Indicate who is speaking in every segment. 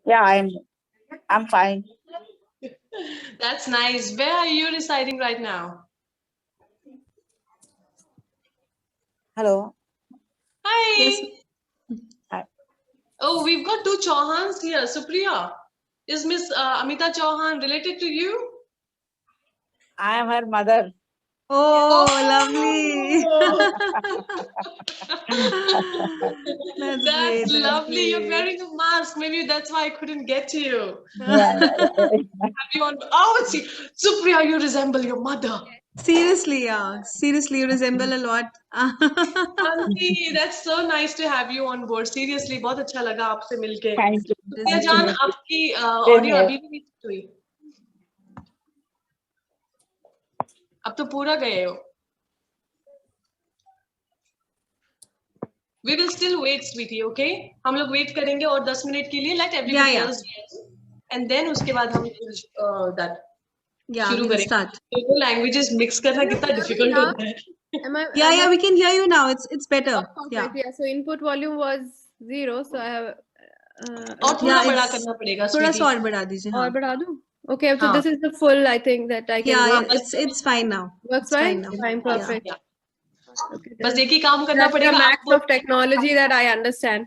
Speaker 1: Yeah, I'm fine.
Speaker 2: That's nice. Where are you residing right now?
Speaker 1: Hello.
Speaker 3: Yes.
Speaker 2: Hi.
Speaker 1: Hi.
Speaker 2: Oh, we've got two Chauhans here. Supriya, is Miss Amita Chauhan related to you?
Speaker 1: I am her mother.
Speaker 3: Oh, lovely.
Speaker 2: Oh,
Speaker 3: That's
Speaker 2: that's
Speaker 3: great. That's
Speaker 2: lovely. You're
Speaker 3: great.
Speaker 2: wearing a mask. Maybe that's why I couldn't get to you.
Speaker 1: Yeah,
Speaker 2: Have you on? Oh, see, Supriya, you resemble your mother.
Speaker 3: Seriously, yeah. Seriously, you resemble a lot.
Speaker 2: Auntie, that's so nice to have you on board. Seriously, बहुत अच्छा लगा आपसे मिलके.
Speaker 1: thank you.
Speaker 2: Supriya
Speaker 3: That's
Speaker 1: Thank you.
Speaker 2: जान,
Speaker 3: great.
Speaker 2: आपकी
Speaker 1: Same
Speaker 2: audio
Speaker 1: here.
Speaker 2: अभी भी नहीं हुई. अब तो पूरा गए हो. We will still wait, sweetie, okay? हम लोग wait करेंगे और 10 मिनट के लिए. Let
Speaker 3: Yeah,
Speaker 2: everybody
Speaker 3: yeah.
Speaker 2: else wait. And then उसके बाद हम that
Speaker 3: Yeah,
Speaker 2: शुरू
Speaker 3: we'll
Speaker 2: करेंगे.
Speaker 3: start.
Speaker 2: दोनों languages mix करना कितना difficult होता है.
Speaker 3: Yeah, yeah, we can hear you now. It's better.
Speaker 4: Oh,
Speaker 3: Yeah.
Speaker 4: perfect. Yeah. So input volume was 0. So I have.
Speaker 2: और थोड़ा
Speaker 3: Yeah,
Speaker 2: बड़ा
Speaker 3: it's
Speaker 2: करना पड़ेगा,
Speaker 3: थोड़ा
Speaker 2: sweetie.
Speaker 3: सा और बढ़ा दीजिए,
Speaker 4: और
Speaker 3: हाँ.
Speaker 4: बढ़ा दूं? Okay. So
Speaker 2: हाँ.
Speaker 4: this is the full. I think that I can
Speaker 3: Yeah,
Speaker 4: go.
Speaker 3: yeah, it's fine now.
Speaker 4: Works
Speaker 3: It's fine
Speaker 4: fine.
Speaker 3: now.
Speaker 4: Fine.
Speaker 3: Yeah.
Speaker 4: Perfect.
Speaker 2: Yeah.
Speaker 4: Okay.
Speaker 2: बस एक ही काम करना
Speaker 4: That's the
Speaker 2: पड़ेगा.
Speaker 4: max
Speaker 2: आपको
Speaker 4: of technology that I understand.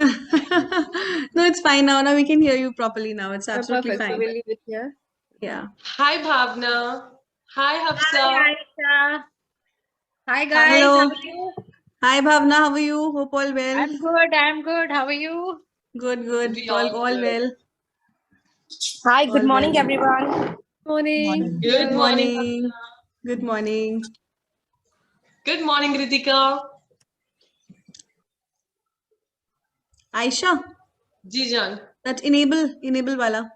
Speaker 3: No, it's fine now. Now we can hear you properly now. It's absolutely
Speaker 4: Perfect. So
Speaker 3: fine.
Speaker 4: we'll leave it here.
Speaker 3: Yeah.
Speaker 2: Hi Bhavna. Hi Hafsa.
Speaker 5: Ayesha. Hi guys,
Speaker 3: Hello.
Speaker 5: how are you?
Speaker 3: Hi Bhavna, how are you? Hope all well.
Speaker 5: I'm good, I'm good. How are you?
Speaker 3: Good, good.
Speaker 2: We
Speaker 3: All
Speaker 2: all good.
Speaker 3: well.
Speaker 5: Hi, good
Speaker 3: All
Speaker 5: morning,
Speaker 3: well.
Speaker 5: everyone.
Speaker 4: Morning.
Speaker 2: Good
Speaker 3: Good
Speaker 2: morning.
Speaker 3: morning. Good morning.
Speaker 2: Good morning, Ritika.
Speaker 3: Aisha,
Speaker 2: जी जान.
Speaker 3: that enable wala.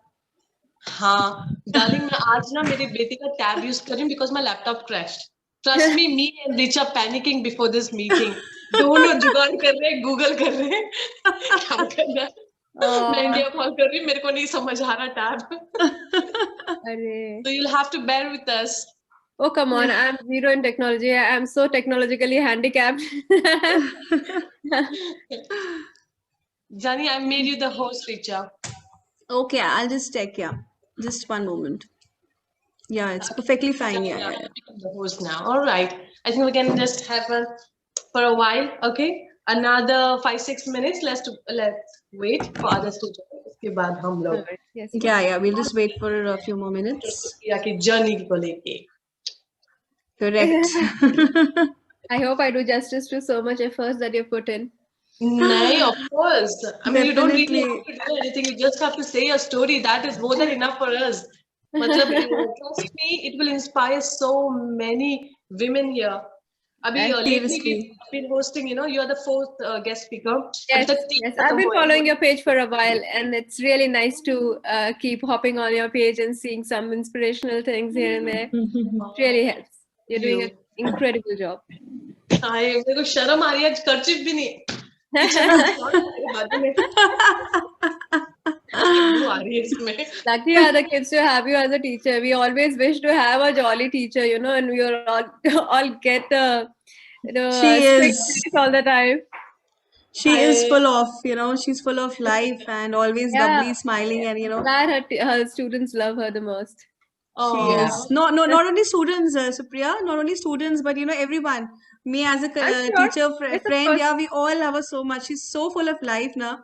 Speaker 2: हाँ, darling, मैं आज ना मेरे बेटे का tab use कर रही हूँ because my laptop crashed. Trust me, me and Richa panicking before this meeting. दोनों जुगाड़ कर रहे हैं, Google कर रहे हैं, क्या करना है? मैं इंडिया कॉल कर रही हूँ, मेरे को नहीं समझ आ रहा tab.
Speaker 4: Arey.
Speaker 2: So you'll have to bear with us.
Speaker 4: Oh, come on. I'm zero in technology. I'm so technologically handicapped.
Speaker 2: Jani, I made you the host, Richa.
Speaker 3: Okay, I'll just check. Yeah, just one moment. Yeah, it's perfectly fine. Yeah, yeah, yeah.
Speaker 2: Become the host now. All right. I think we can just have a for a while. Okay. Another 5-6 minutes. Let's wait for others to join. उसके बाद हम लोग
Speaker 4: Yes.
Speaker 3: Yeah, yeah. We'll just wait for a few more minutes.
Speaker 2: Supriya की journey को लेके.
Speaker 3: Correct.
Speaker 4: I hope I do justice to so much efforts that you put in.
Speaker 2: नहीं, of course. I mean, you don't really
Speaker 3: Definitely.
Speaker 2: have to do anything. You just have to say a story. That is more than enough for us. मतलब, trust me, it will inspire so many women here. अभी lately
Speaker 3: Seriously.
Speaker 2: we've been hosting, you are the fourth guest speaker.
Speaker 4: Yes,
Speaker 2: अभी तक 3
Speaker 4: yes.
Speaker 2: खत्म
Speaker 4: I've been
Speaker 2: हुए हैं.
Speaker 4: following your page for a while, and it's really nice to keep hopping on your page and seeing some inspirational things here and there. It really helps. You're doing an incredible job.
Speaker 2: हाय, मेरे को शर्म आ रही है, आज कर्चिफ भी नहीं. Kitchen में shot मेरे बाजू में. बदबू आ रही है इसमें.
Speaker 4: Lucky are the kids to have you as a teacher. We always wish to have a jolly teacher, and we are all get
Speaker 3: She
Speaker 4: strict
Speaker 3: is.
Speaker 4: face all the time.
Speaker 3: She is full of, she's full of life and always
Speaker 4: Yeah.
Speaker 3: bubbly, smiling, and
Speaker 4: Glad her students love her the most.
Speaker 3: she is. No, not only students, Supriya, not only students, but everyone. Me as a
Speaker 4: I'm sure.
Speaker 3: teacher
Speaker 4: Yes, of
Speaker 3: friend,
Speaker 4: course.
Speaker 3: yeah, we all love her so much. She's so full of life, na.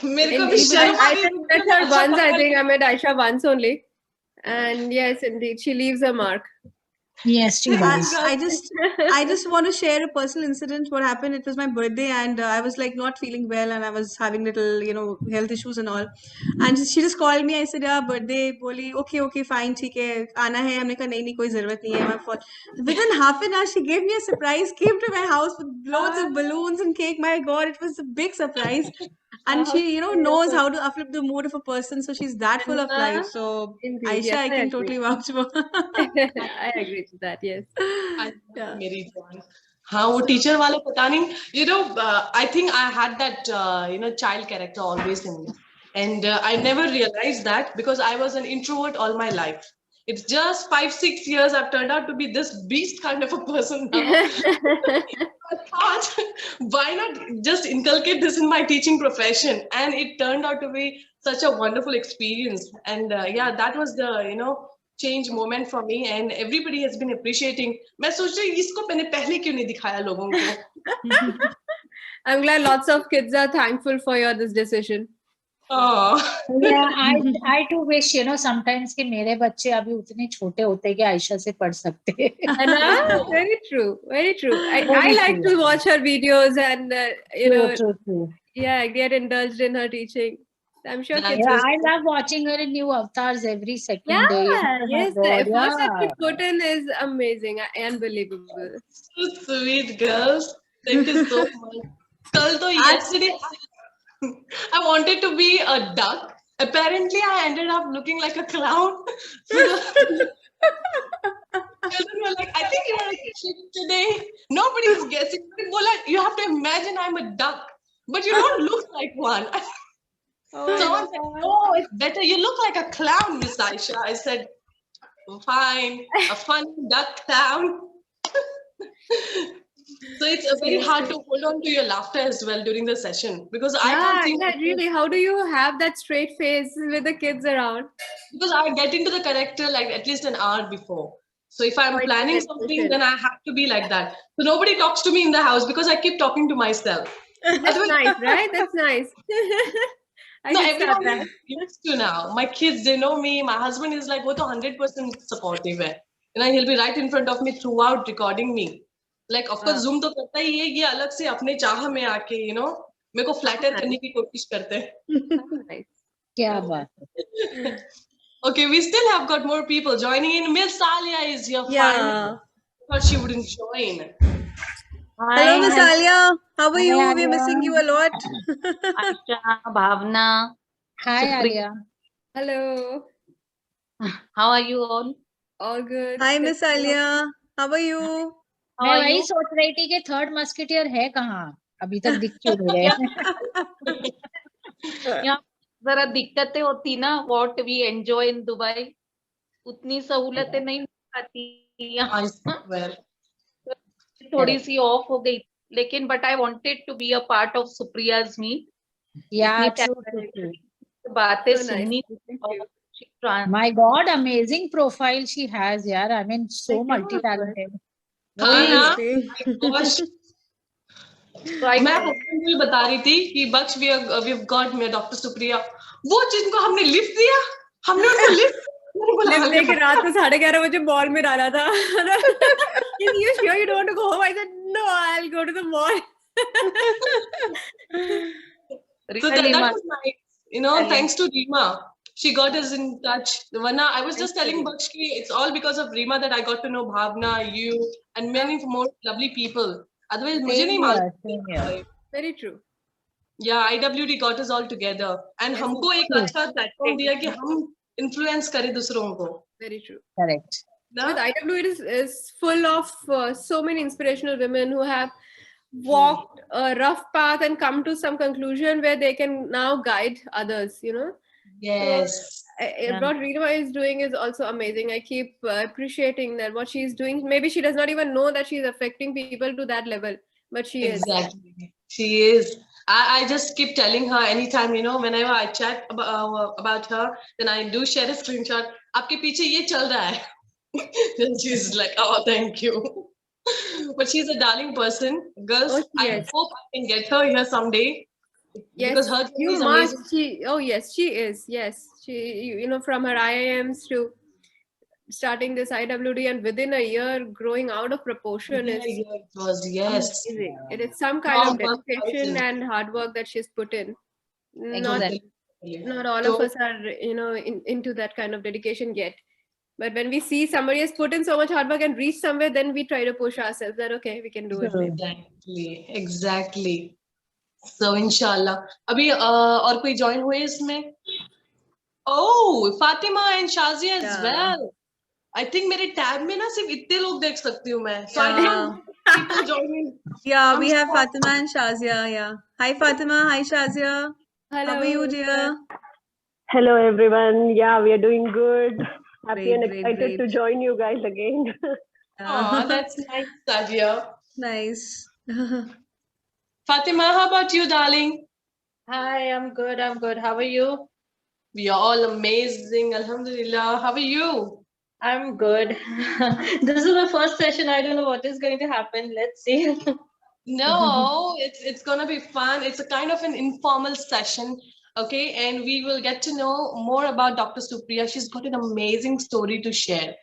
Speaker 2: मेरे को भी
Speaker 4: Indeed.
Speaker 2: शर्म आ
Speaker 4: I
Speaker 2: रही है.
Speaker 4: just met her once. I think I met Aisha once only. And yes, indeed, she leaves a mark.
Speaker 5: Yes, she does.
Speaker 3: I just want to share a personal incident. What happened? It was my birthday, and I was like not feeling well, and I was having little, health issues and all. And she just called me. I said, "Yeah, birthday." Boli, okay, fine, ठीक है, आना है. हमने कहा नहीं, कोई जरूरत नहीं है. My fault. Within half an hour, she gave me a surprise. Came to my house with loads of balloons and cake. My God, it was a big surprise. And she, knows how to uplift the mood of a person. So she's that full of life. So
Speaker 4: Indeed,
Speaker 3: Aisha,
Speaker 4: yes,
Speaker 3: I can
Speaker 4: agree.
Speaker 3: totally vouch for.
Speaker 4: I agree to that. Yes.
Speaker 3: Yeah.
Speaker 2: मेरी जान. हाँ, वो teacher वाला पता नहीं. I think I had that child character always in me, and I never realized that because I was an introvert all my life. It's just 5-6 years I've turned out to be this beast kind of a person now. I thought, why not just inculcate this in my teaching profession? And it turned out to be such a wonderful experience. And yeah, that was the, change moment for me. And everybody has been appreciating. मैं सोच रही इसको मैंने पहले क्यों नहीं दिखाया लोगों को?
Speaker 4: I'm glad lots of kids are thankful for your this decision.
Speaker 2: Oh.
Speaker 5: Yeah, I too wish, sometimes कि मेरे बच्चे अभी उतने छोटे होते कि आयशा से पढ़ सकते.
Speaker 4: And very true, very true. I like to watch her videos and
Speaker 5: True.
Speaker 4: yeah, get indulged in her teaching. I'm sure kids
Speaker 5: Yeah,
Speaker 4: will.
Speaker 5: I love watching her in new avatars every second
Speaker 4: Yeah,
Speaker 5: day. Oh my
Speaker 4: yes, the
Speaker 5: God,
Speaker 4: efforts that she
Speaker 5: yeah.
Speaker 4: put in is amazing, unbelievable.
Speaker 2: So sweet, girls. Thank you so much. Yesterday, I wanted to be a duck. Apparently, I ended up looking like a clown. So the children were like, I think you are a kid today. Nobody is guessing. You have to imagine I'm a duck, but you don't look like one. Someone said, oh, it's better. You look like a clown, Miss Ayesha. I said, fine, a funny duck clown. So it's very hard to hold on to your laughter as well during the session because I can't think.
Speaker 4: Yeah, really. How do you have that straight face with the kids around?
Speaker 2: Because I get into the character like at least an hour before. So if I'm planning something, then I have to be like that. So nobody talks to me in the house because I keep talking to myself.
Speaker 4: That's nice, right? That's nice.
Speaker 2: No, everyone is used to now. My kids, they know me. My husband is like, "Wo to 100% supportive hai." He'll be right in front of me throughout recording me. Like, of course, Zoom तो करता ही है. ये अलग से अपने चाह में आके, मेरे को flatter करने की कोशिश करते हैं.
Speaker 5: क्या बात है.
Speaker 2: Okay, we still have got more people joining in. Miss Alia is here.
Speaker 3: Yeah.
Speaker 2: Thought she wouldn't join.
Speaker 3: Hello, Miss Alia. How are you?
Speaker 5: Hi,
Speaker 3: We're missing you a lot.
Speaker 6: Aisha, Bhavna.
Speaker 5: Hi,
Speaker 6: Supriya.
Speaker 5: Alia.
Speaker 4: Hello.
Speaker 6: How are you all?
Speaker 4: All good.
Speaker 3: Hi, Miss Alia. How are you?
Speaker 6: How
Speaker 5: मैं
Speaker 6: are
Speaker 5: वही
Speaker 6: you?
Speaker 5: सोच रही थी कि third musketeer है कहाँ, अभी तक दिख क्यों नहीं रहे.
Speaker 6: यहाँ जरा दिक्कतें होती ना. What we enjoy in Dubai, उतनी सहूलतें नहीं मिल पाती यहाँ.
Speaker 2: I swear.
Speaker 6: थोड़ी सी ऑफ हो गई. लेकिन but I wanted to be a part of Supriya's meet.
Speaker 5: Yeah,
Speaker 6: इतनी
Speaker 5: true.
Speaker 6: बातें
Speaker 4: So nice.
Speaker 6: सुननी.
Speaker 5: My God, amazing profile she has, yaar. I mean, so multi-talented.
Speaker 2: हाँ ना.
Speaker 3: Seriously.
Speaker 2: Gosh. मैं हस्बैंड को भी बता रही थी कि Baksh we've got me Dr. Supriya. वो जिनको हमने लिफ्ट दिया, हमने उनको लिफ्ट
Speaker 4: लिफ्ट लेके रात को 11:30 बजे मॉल में डाला था. Is you sure you don't want to go home? I said no, I'll go to the mall.
Speaker 2: So that was nice. Thanks to Rima. She got us in touch. Vanna, I was just telling Bakshi, it's all because of Rima that I got to know Bhavna, you, and many more lovely people. Otherwise, मुझे नहीं मालूम.
Speaker 4: Very true.
Speaker 2: Yeah, IWD got us all together, and हमको एक अच्छा platform दिया कि हम influence करें दूसरों को.
Speaker 4: Very true.
Speaker 5: Correct.
Speaker 4: With IWD is full of so many inspirational women who have walked a rough path and come to some conclusion where they can now guide others,
Speaker 2: Yes.
Speaker 4: So, what Rima is doing is also amazing. I keep appreciating that what she's doing. Maybe she does not even know that she's affecting people to that level, but she is.
Speaker 2: Exactly. She is. I just keep telling her anytime, whenever I chat about her, then I do share a screenshot. आपके पीछे ये चल रहा है. Then she's like, oh, thank you. But she's a darling person. Girls, I hope I can get her here someday.
Speaker 4: Yes,
Speaker 2: because her
Speaker 4: you
Speaker 2: is
Speaker 4: must.
Speaker 2: amazing.
Speaker 4: Yes, she is. Yes, she, from her IIMs to starting this IWD, and within a year growing out of proportion is
Speaker 2: It was, yes.
Speaker 4: amazing. It is some kind of
Speaker 2: Wow,
Speaker 4: dedication
Speaker 2: 1,000.
Speaker 4: and hard work that she's put in.
Speaker 2: Exactly.
Speaker 4: Not all of us are, into that kind of dedication yet. But when we see somebody has put in so much hard work and reached somewhere, then we try to push ourselves that, okay, we can do it.
Speaker 2: Exactly. So, inshallah. Abhi, और कोई join हुए इसमें? Oh, Fatima and Shazia as well. I think मेरे tab में ना सिर्फ इतने लोग देख सकती हूँ मैं. So I didn't people joining.
Speaker 3: Yeah, we have Fatima and Shazia. Yeah. Hi, Fatima. Hi, Shazia.
Speaker 4: Hello.
Speaker 3: How are you, dear?
Speaker 7: Hello, everyone. Yeah, we are doing good.
Speaker 4: Happy
Speaker 3: Great,
Speaker 4: and
Speaker 3: great,
Speaker 4: excited to
Speaker 3: great.
Speaker 4: join you guys again.
Speaker 2: Oh, that's nice, Sadia.
Speaker 3: Nice.
Speaker 2: Fatima, how about you, darling?
Speaker 6: Hi, I'm good. I'm good. How are you?
Speaker 2: We are all amazing. Alhamdulillah. How are you?
Speaker 6: I'm good. This is my first session. I don't know what is going to happen. Let's see.
Speaker 2: No, it's gonna be fun. It's a kind of an informal session, okay? And we will get to know more about Dr. Supriya. She's got an amazing story to share.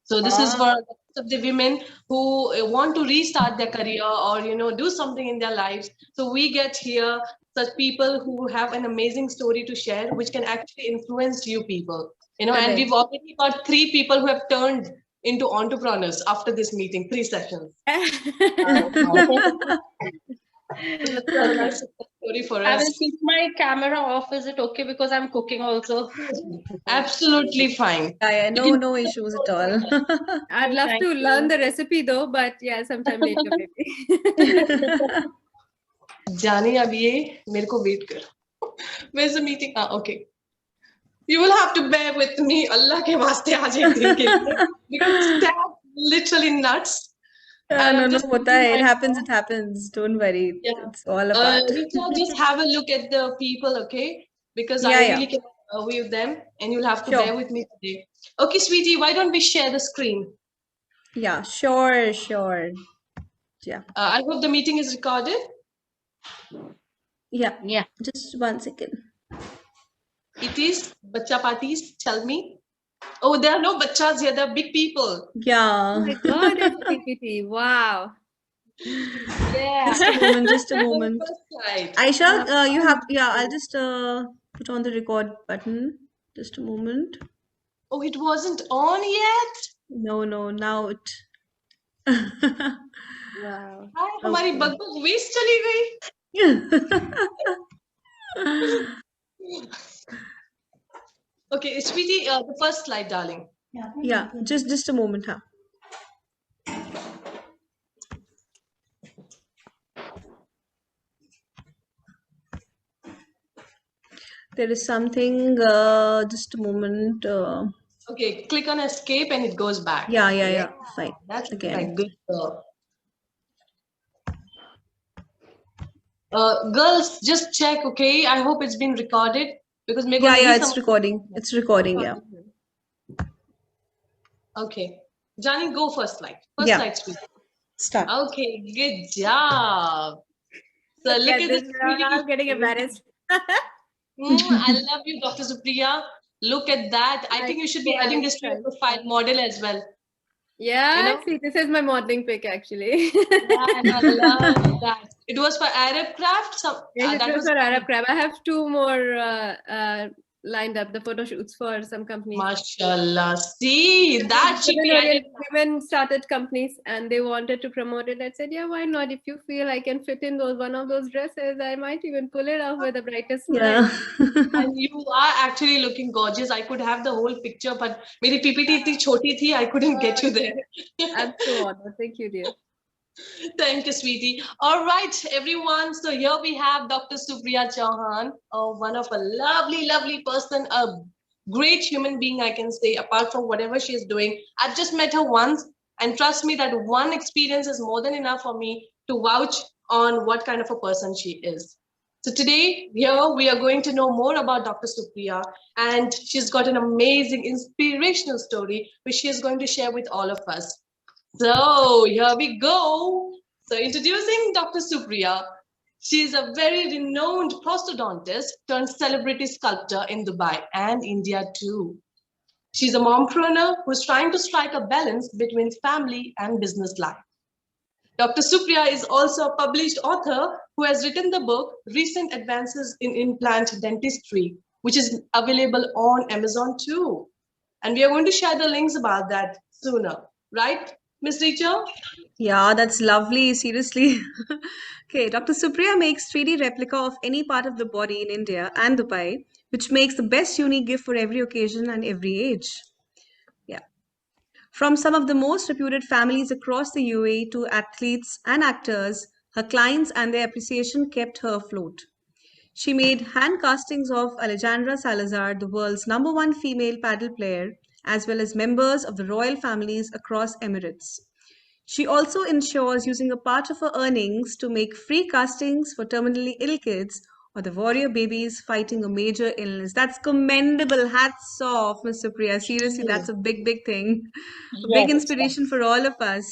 Speaker 2: So this is for the rest of the women who want to restart their career or do something in their lives. So we get here such people who have an amazing story to share, which can actually influence you people. And
Speaker 3: Correct.
Speaker 2: we've already got 3 people who have turned into entrepreneurs after this meeting, 3 sessions. That's a nice success story for
Speaker 6: I
Speaker 2: us.
Speaker 6: will keep my camera off. Is it okay? Because I'm cooking also.
Speaker 2: Absolutely fine.
Speaker 3: Yeah,
Speaker 2: You
Speaker 3: no,
Speaker 2: can
Speaker 3: no issues at all.
Speaker 4: I'd love
Speaker 6: Thank
Speaker 4: to
Speaker 6: you.
Speaker 4: learn the recipe though, but yeah, sometime later maybe.
Speaker 2: जाने अब ये मेरे को wait कर. Where's the meeting? Ah, okay. You will have to bear with me. Allah के वास्ते आज एक दिन के लिए. Because that's literally nuts. And
Speaker 3: No,
Speaker 2: I'm
Speaker 3: no,
Speaker 2: just
Speaker 3: hota hai. It happens, it happens. Don't worry.
Speaker 2: Yeah.
Speaker 3: It's all a part.
Speaker 2: Richa, just have a look at the people, okay? Because
Speaker 3: Yeah,
Speaker 2: I
Speaker 3: yeah.
Speaker 2: really cannot view them, and you'll have to
Speaker 3: Sure.
Speaker 2: bear with me today. Okay, sweetie, why don't we share the screen?
Speaker 3: Yeah, sure, sure. Yeah.
Speaker 2: I hope the meeting is recorded.
Speaker 3: Yeah.
Speaker 6: Yeah.
Speaker 3: Just 1 second.
Speaker 2: It is. Bacha parties, tell me. Oh, there are no bachas here, there are big people.
Speaker 4: Oh
Speaker 3: Yeah.
Speaker 4: my god, it's a PPT. Wow.
Speaker 2: Yeah.
Speaker 3: Just a moment, just a
Speaker 2: On the
Speaker 3: moment.
Speaker 2: first slide.
Speaker 3: Aisha, you have, yeah, I'll just put on the record button. Just a moment.
Speaker 2: Oh, it wasn't on yet?
Speaker 3: No, no, now it.
Speaker 4: Wow.
Speaker 2: Hi, हमारी
Speaker 3: Okay.
Speaker 2: Bug waste चली गई. Okay, sweetie, the first slide, darling.
Speaker 3: Yeah, just a moment, huh? There is something, just a moment.
Speaker 2: Okay, click on escape and it goes back.
Speaker 3: Yeah, fine.
Speaker 2: That's
Speaker 3: Again.
Speaker 2: like good girl. Girls, just check, okay? I hope it's been recorded because मेरे को
Speaker 3: Yeah,
Speaker 2: नहीं
Speaker 3: it's
Speaker 2: समझ.
Speaker 3: recording. It's recording, yeah.
Speaker 2: Okay. Johnny, go first slide. First
Speaker 3: Yeah.
Speaker 2: slide, sweetie.
Speaker 3: Start.
Speaker 2: Okay, good job. So look at this.
Speaker 4: I'm getting embarrassed.
Speaker 2: I love you, Dr. Supriya. Look at that. I think you should be adding this to your
Speaker 4: Thanks.
Speaker 2: profile model as well.
Speaker 4: Yeah, see, this is my modeling pic actually.
Speaker 2: Yeah, and I love that. It was for Arab craft.
Speaker 4: Yes,
Speaker 2: That
Speaker 4: it was
Speaker 2: was
Speaker 4: for Arab Crab. I have 2 more lined up, the photo shoots for some companies.
Speaker 2: Mashallah. See, that should be
Speaker 4: Women
Speaker 2: added.
Speaker 4: women started companies and they wanted to promote it. I said, yeah, why not? If you feel I can fit in one of those dresses, I might even pull it off with the brightest smile.
Speaker 3: Yeah.
Speaker 2: And you are actually looking gorgeous. I could have the whole picture, but मेरी PPT इतनी छोटी थी, I couldn't get you there.
Speaker 4: I'm so honored. Thank you, dear.
Speaker 2: Thank you, sweetie. All right, everyone. So here we have Dr. Supriya Chauhan, one of a lovely, lovely person, a great human being, I can say, apart from whatever she's doing. I've just met her once, and trust me that one experience is more than enough for me to vouch on what kind of a person she is. So today, here we are going to know more about Dr. Supriya, and she's got an amazing, inspirational story which she is going to share with all of us. So here we go. So introducing Dr. Supriya. She is a very renowned prosthodontist turned celebrity sculptor in Dubai and India too. She's a mompreneur who's trying to strike a balance between family and business life. Dr. Supriya is also a published author who has written the book Recent Advances in Implant Dentistry, which is available on Amazon too. And we are going to share the links about that sooner, right? Miss Richa?
Speaker 3: Yeah, that's lovely. Seriously. Okay, Dr. Supriya makes 3D replica of any part of the body in India and Dubai, which makes the best unique gift for every occasion and every age. Yeah. From some of the most reputed families across the UAE to athletes and actors, her clients and their appreciation kept her afloat. She made hand castings of Alejandra Salazar, the world's #1 female paddle player, as well as members of the royal families across Emirates. She also ensures using a part of her earnings to make free castings for terminally ill kids or the warrior babies fighting a major illness. That's commendable. Hats off, Ms. Supriya. Seriously, that's a big, big thing. A big
Speaker 5: Yes,
Speaker 3: inspiration for all of us.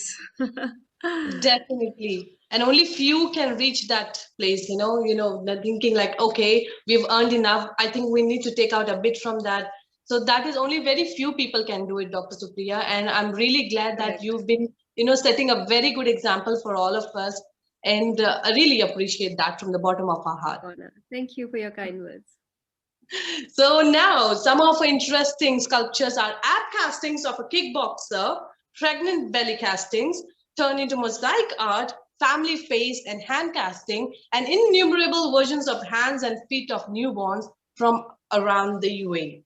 Speaker 2: Definitely. And only few can reach that place, they're thinking like, okay, we've earned enough. I think we need to take out a bit from that. So that is only very few people can do it, Dr. Supriya. And I'm really glad that
Speaker 3: Correct.
Speaker 2: you've been, setting a very good example for all of us. And I really appreciate that from the bottom of our heart.
Speaker 4: Honor. Thank you for your kind words.
Speaker 2: So now some of our interesting sculptures are ab castings of a kickboxer, pregnant belly castings, turned into mosaic art, family face and hand casting, and innumerable versions of hands and feet of newborns from around the UAE.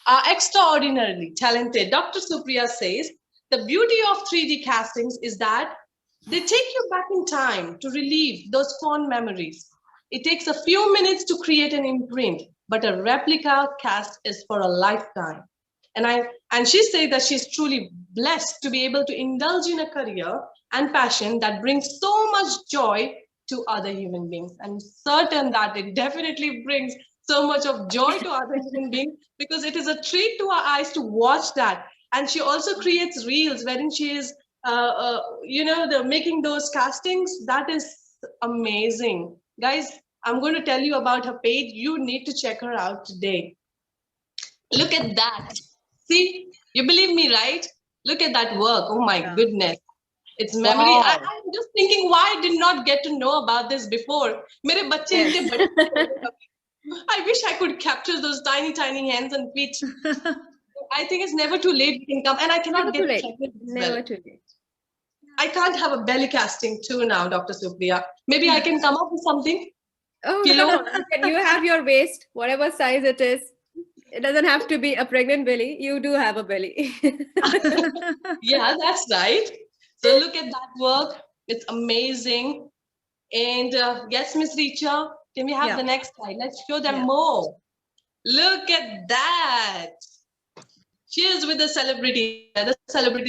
Speaker 2: Our extraordinarily talented Dr. Supriya says, the beauty of 3D castings is that they take you back in time to relive those fond memories. It takes a few minutes to create an imprint, but a replica cast is for a lifetime. And she said that she's truly blessed to be able to indulge in a career and passion that brings so much joy to other human beings. I'm certain that it definitely brings so much of joy to other human beings because it is a treat to our eyes to watch that. And she also creates reels wherein she is, making those castings. That is amazing. Guys, I'm going to tell you about her page. You need to check her out today. Look at that. See, you believe me, right? Look at that work. Oh my goodness. It's memory.
Speaker 5: Wow.
Speaker 2: I'm just thinking why I did not get to know about this before. Mere bacche itne bade. I wish I could capture those tiny, tiny hands and feet. I think it's never too late. We can come, and I cannot get pregnant as well.
Speaker 4: Never too late.
Speaker 2: I can't have a belly casting too now, Dr. Supriya. Maybe I can come up with something.
Speaker 4: Oh,
Speaker 2: Pillow.
Speaker 4: no. You have your waist, whatever size it is. It doesn't have to be a pregnant belly. You do have a belly.
Speaker 2: Yeah, that's right. So look at that work. It's amazing. And yes, Miss Richa, can we have the next slide? Let's show them more. Look at that. She is with the celebrity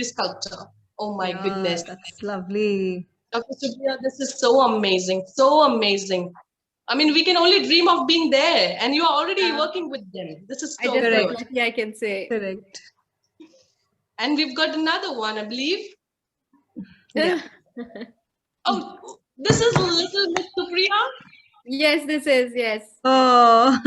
Speaker 2: sculptor. Oh my goodness.
Speaker 3: That's lovely.
Speaker 2: Dr. Supriya, this is so amazing. So amazing. I mean, we can only dream of being there, and you are already working with them. This is so good.
Speaker 4: I can say.
Speaker 3: Correct.
Speaker 2: And we've got another one, I believe.
Speaker 3: Yeah.
Speaker 2: Oh, this is little Miss Supriya.
Speaker 4: Yes, this is, yes.
Speaker 3: Oh,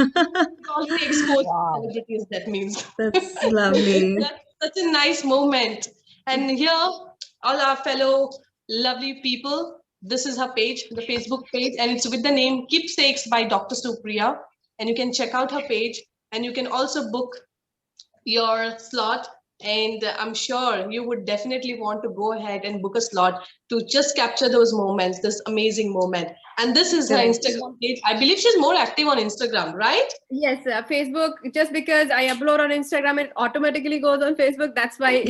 Speaker 2: Already exposed celebrities, that means.
Speaker 3: that's lovely.
Speaker 2: That's such a nice moment. And here, all our fellow lovely people, this is her page, the Facebook page, and it's with the name Keepsakes by Dr. Supriya. And you can check out her page, and you can also book your slot. And I'm sure you would definitely want to go ahead and book a slot to just capture those moments, this amazing moment. And this is her Instagram page. I believe she's more active on Instagram, right?
Speaker 4: Yes, Facebook, just because I upload on Instagram, it automatically goes on Facebook. That's why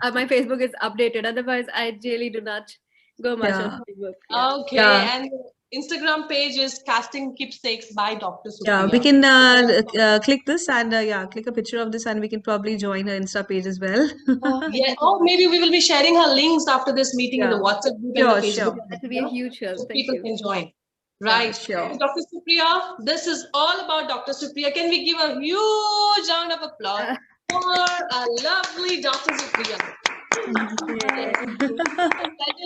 Speaker 4: my Facebook is updated. Otherwise, I really do not go much on Facebook. Yeah.
Speaker 2: Okay, and Instagram page is Casting Keepsakes by Dr. Supriya.
Speaker 3: Yeah, we can click this and click a picture of this, and we can probably join her Insta page as well.
Speaker 2: Yeah. Oh, maybe we will be sharing her links after this meeting in the WhatsApp group and the Facebook group.
Speaker 4: That will be a huge help.
Speaker 2: So
Speaker 4: Thank
Speaker 2: people
Speaker 4: you.
Speaker 2: can join. Right.
Speaker 3: Sure.
Speaker 2: Dr. Supriya, this is all about Dr. Supriya. Can we give a huge round of applause for a lovely Dr. Supriya? Pleasure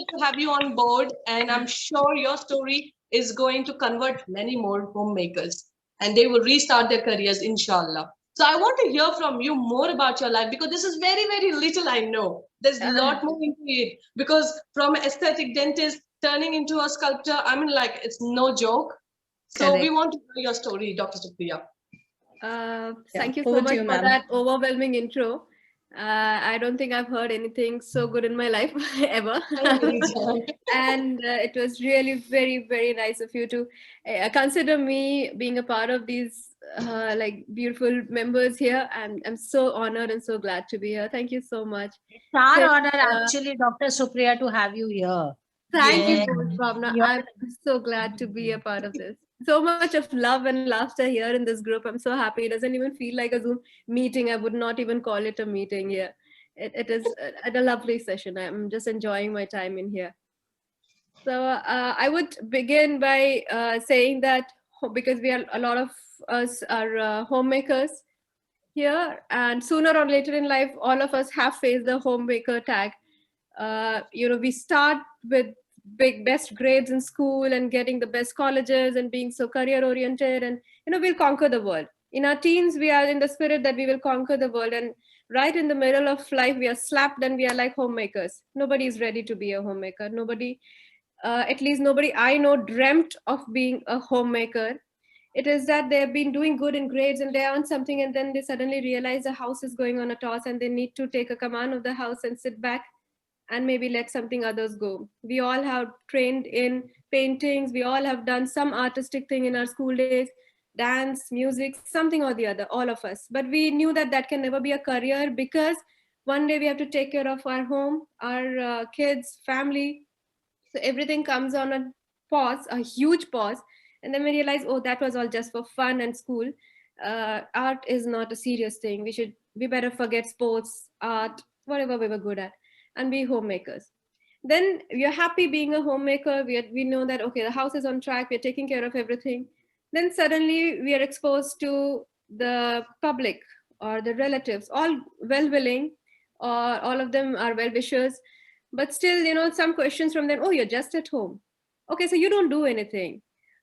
Speaker 2: to have you on board, and I'm sure your story is going to convert many more homemakers, and they will restart their careers, inshallah. So I want to hear from you more about your life, because this is very, very little I know. There's a lot more into it, because from an aesthetic dentist turning into a sculptor, I mean, like, it's no joke. So we want to hear your story, Dr. Supriya.
Speaker 4: Thank you so much for that overwhelming intro. I don't think I've heard anything so good in my life ever. And it was really very, very nice of you to consider me being a part of these like beautiful members here. And I'm so honored and so glad to be here. Thank you so much.
Speaker 5: It's our honor, actually, Dr. Supriya, to have you here.
Speaker 4: Thank you so much, Bhavna. I'm so glad to be a part of this. so much of love and laughter here in this group. I'm so happy. It doesn't even feel like a Zoom meeting. I would not even call it a meeting here. It is a lovely session. I'm just enjoying my time in here. So I would begin by saying that because we are, a lot of us are homemakers here, and sooner or later in life, all of us have faced the homemaker tag. We start with best grades in school and getting the best colleges and being so career oriented, and we'll conquer the world. In our teens, we are in the spirit that we will conquer the world, and right in the middle of life, we are slapped and we are like homemakers. Nobody is ready to be a homemaker. Nobody, at least nobody I know, dreamt of being a homemaker. It is that they've been doing good in grades and they earn something, and then they suddenly realize the house is going on a toss and they need to take a command of the house and sit back and maybe let something others go. We all have trained in paintings, we all have done some artistic thing in our school days, dance, music, something or the other, all of us. But we knew that that can never be a career, because one day we have to take care of our home, our kids, family. So everything comes on a pause, a huge pause. And then we realize, oh, that was all just for fun and school. Art is not a serious thing. We better forget sports, art, whatever we were good at, and be homemakers. Then we are happy being a homemaker. We know that, okay, the house is on track. We're taking care of everything. Then suddenly we are exposed to the public or the relatives, all well-willing, or all of them are well-wishers. But still, some questions from them. Oh, you're just at home. Okay, so you don't do anything.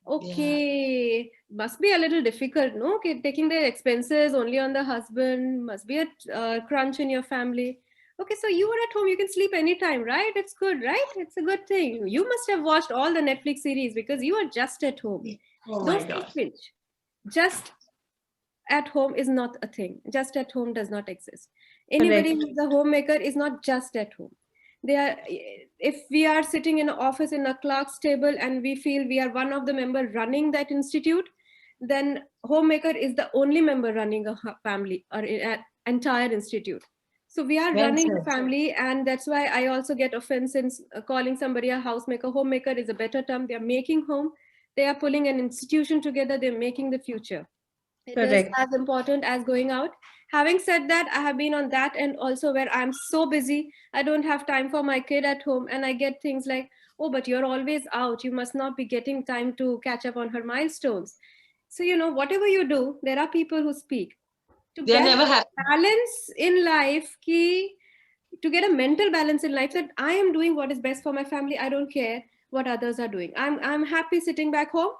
Speaker 4: Okay, must be a little difficult, no? Okay, taking the expenses only on the husband, must be a crunch in your family. Okay, so you are at home, you can sleep anytime, right? It's good, right? It's a good thing. You must have watched all the Netflix series because you are just at home.
Speaker 2: Oh
Speaker 4: Don't pinch. Just at home is not a thing. Just at home does not exist. Anybody who's a homemaker is not just at home. If we are sitting in an office in a clerk's table and we feel we are one of the members running that institute, then homemaker is the only member running a family or an entire institute. So we are running a family, and that's why I also get offense in calling somebody a housemaker. Homemaker is a better term. They are making home. They are pulling an institution together. They're making the future. It is as important as going out. Having said that, I have been on that end also, where I'm so busy, I don't have time for my kid at home, and I get things like, oh, but you're always out. You must not be getting time to catch up on her milestones. So, whatever you do, there are people who speak. To
Speaker 2: They're
Speaker 4: get
Speaker 2: never happy.
Speaker 4: balance in life, to get a mental balance in life, that I am doing what is best for my family. I don't care what others are doing. I'm happy sitting back home.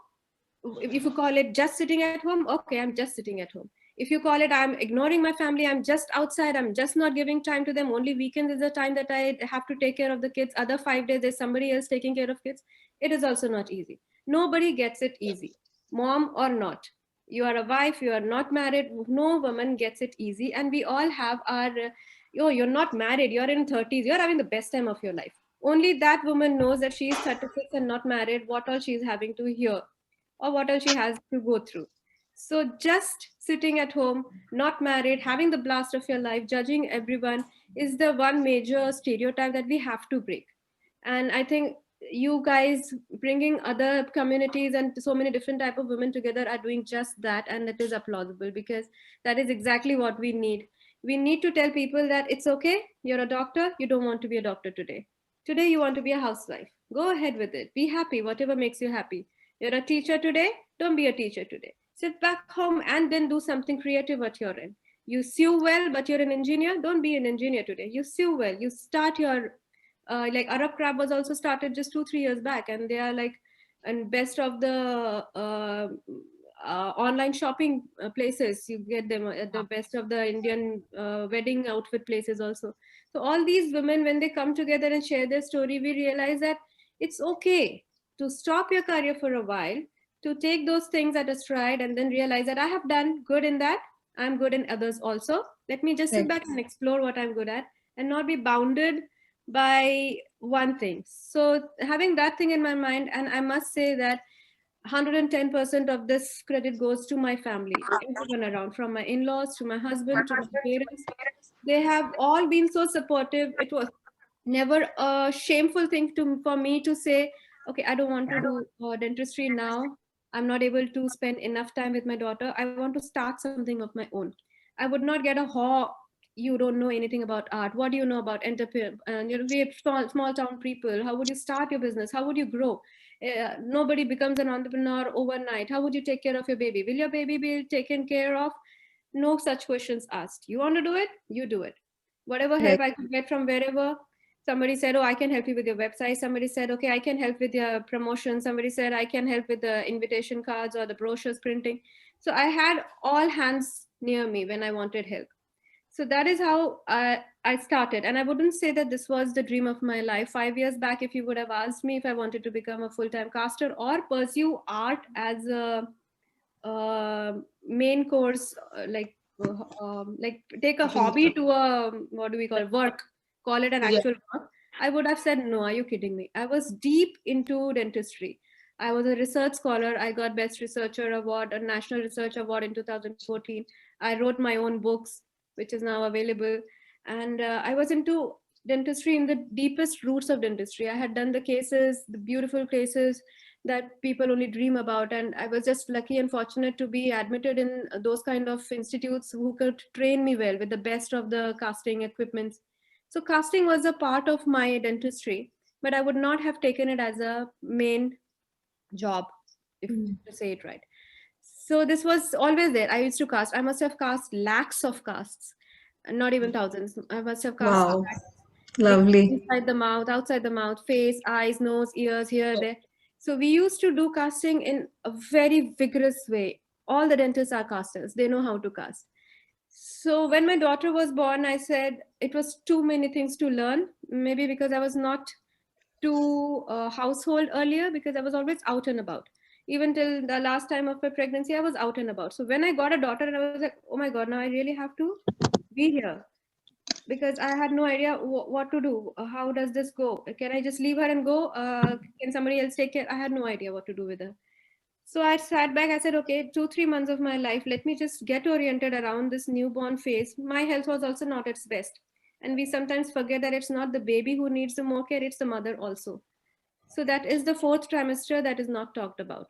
Speaker 4: If you call it just sitting at home, okay, I'm just sitting at home. If you call it I'm ignoring my family, I'm just outside, I'm just not giving time to them, only weekends is the time that I have to take care of the kids, other 5 days there's somebody else taking care of kids, it is also not easy. Nobody gets it easy, mom or not. You are a wife, you are not married, no woman gets it easy. And we all have our you're not married, you're in 30s, you're having the best time of your life. Only that woman knows that she is 36 and not married, what all she's having to hear or what else she has to go through. So just sitting at home, not married, having the blast of your life, judging everyone is the one major stereotype that we have to break. And I think you guys bringing other communities and so many different type of women together are doing just that, and that is applaudable, because that is exactly what we need. We need to tell people that it's okay, you're a doctor, you don't want to be a doctor today. Today you want to be a housewife. Go ahead with it. Be happy, whatever makes you happy. You're a teacher today, don't be a teacher today. Sit back home and then do something creative what you're in. You sew well, but you're an engineer, don't be an engineer today. You sew well, you start your, like Arab Crab was also started just 2-3 years back, and they are like, and best of the online shopping places, you get them at the best of the Indian wedding outfit places also. So all these women, when they come together and share their story, we realize that it's okay to stop your career for a while, to take those things at a stride, and then realize that I have done good in that, I'm good in others also. Let me just sit back and explore what I'm good at, and not be bounded by one thing. So having that thing in my mind, and I must say that 110% of this credit goes to my family, everyone around, from my in-laws to my husband to my parents. They have all been so supportive. It was never a shameful thing for me to say, okay, I don't want to do dentistry now. I'm not able to spend enough time with my daughter. I want to start something of my own. I would not get a you don't know anything about art. What do you know about entrepreneur? We are small town people. How would you start your business? How would you grow? Nobody becomes an entrepreneur overnight. How would you take care of your baby? Will your baby be taken care of? No such questions asked. You want to do it? You do it. Whatever help I could get from wherever. Somebody said, oh, I can help you with your website. Somebody said, okay, I can help with your promotion. Somebody said, I can help with the invitation cards or the brochures printing. So I had all hands near me when I wanted help. So that is how I started. And I wouldn't say that this was the dream of my life. 5 years back, if you would have asked me if I wanted to become a full-time caster or pursue art as a main course, like take a hobby to a, what do we call it, work, call it an actual work, I would have said, no, are you kidding me? I was deep into dentistry. I was a research scholar. I got Best Researcher Award, a National Research Award in 2014. I wrote my own books, which is now available. And I was into dentistry in the deepest roots of dentistry. I had done the cases, the beautiful cases that people only dream about. And I was just lucky and fortunate to be admitted in those kind of institutes who could train me well with the best of the casting equipments. So casting was a part of my dentistry, but I would not have taken it as a main job, if to say it right. So this was always there. I used to cast. I must have cast lakhs of casts, not even thousands. I must have cast lakhs.
Speaker 3: Lovely.
Speaker 4: Inside the mouth, outside the mouth, face, eyes, nose, ears, here, there. So we used to do casting in a very vigorous way. All the dentists are casters. They know how to cast. So when my daughter was born, I said it was too many things to learn. Maybe because I was not to household earlier, because I was always out and about. Even till the last time of my pregnancy, I was out and about. So when I got a daughter, and I was like, oh my God, now I really have to be here, because I had no idea what to do. How does this go? Can I just leave her and go? Can somebody else take care? I had no idea what to do with her. So I sat back. I said, okay, 2-3 months of my life, let me just get oriented around this newborn phase. My health was also not its best. And we sometimes forget that it's not the baby who needs the more care, it's the mother also. So that is the 4th trimester that is not talked about.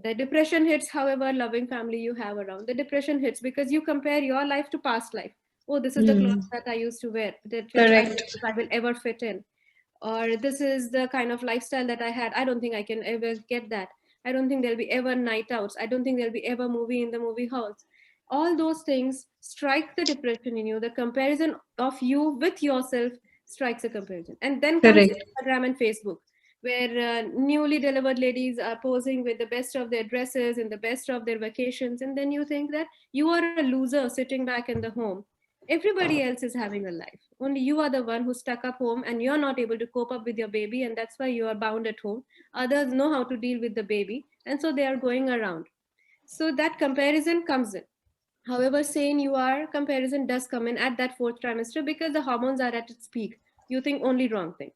Speaker 4: The depression hits, however loving family you have around. The depression hits because you compare your life to past life. Oh, this is the clothes that I used to wear, that which I don't think I will ever fit in. Or this is the kind of lifestyle that I had. I don't think I can ever get that. I don't think there'll be ever night outs. I don't think there'll be ever movie in the movie halls. All those things strike the depression in you. The comparison of you with yourself strikes a comparison. And then comes Instagram and Facebook, where newly delivered ladies are posing with the best of their dresses and the best of their vacations. And then you think that you are a loser sitting back in the home. Everybody else is having a life. Only you are the one who's stuck up home and you're not able to cope up with your baby, and that's why you are bound at home. Others know how to deal with the baby, and so they are going around. So that comparison comes in. However sane you are, comparison does come in at that 4th trimester because the hormones are at its peak. You think only wrong things.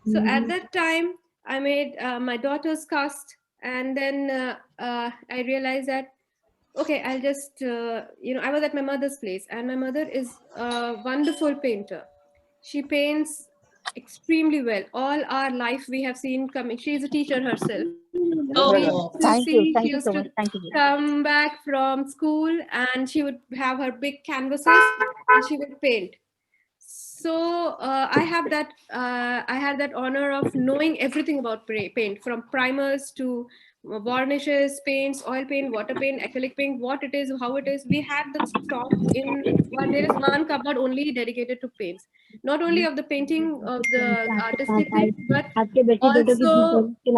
Speaker 4: So at that time, I made my daughter's cast, and then I realized that, okay, I'll just, I was at my mother's place, and my mother is a wonderful painter. She paints extremely well. All our life we have seen coming. She is a teacher herself.
Speaker 2: Oh,
Speaker 1: Thank you. Thank
Speaker 4: She
Speaker 1: you
Speaker 4: used
Speaker 1: so
Speaker 4: to
Speaker 1: much. Thank you.
Speaker 4: come back from school, and she would have her big canvases and she would paint. So I had that honor of knowing everything about paint, from primers to varnishes, paints, oil paint, water paint, acrylic paint, what it is, how it is. We had the stock in one. There is one cupboard only dedicated to paints, not only of the painting of the artistic thing, but also the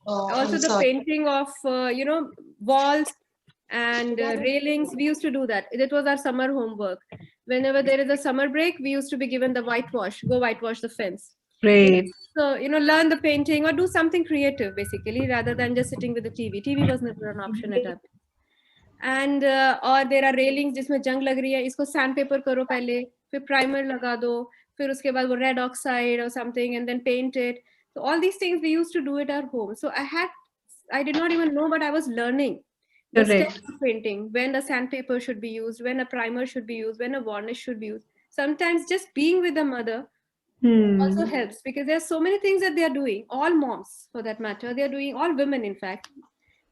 Speaker 4: also
Speaker 2: I'm
Speaker 4: the
Speaker 2: sorry.
Speaker 4: painting of walls and railings. We used to do that. It was our summer homework. Whenever there is a summer break, we used to be given the whitewash. Go whitewash the fence. So learn the painting or do something creative, basically, rather than just sitting with the TV. TV was never an option at our. And or there are railings जिसमें जंग लग रही है, इसको sandpaper करो पहले, फिर primer लगा दो, फिर उसके बाद वो red oxide or something, and then paint it. So all these things we used to do it at home. So I did not even know, but I was learning the steps of painting, when a sandpaper should be used, when a primer should be used, when a varnish should be used. Sometimes just being with the mother also helps, because there's so many things that they are doing. All moms, for that matter, they are doing, all women, in fact,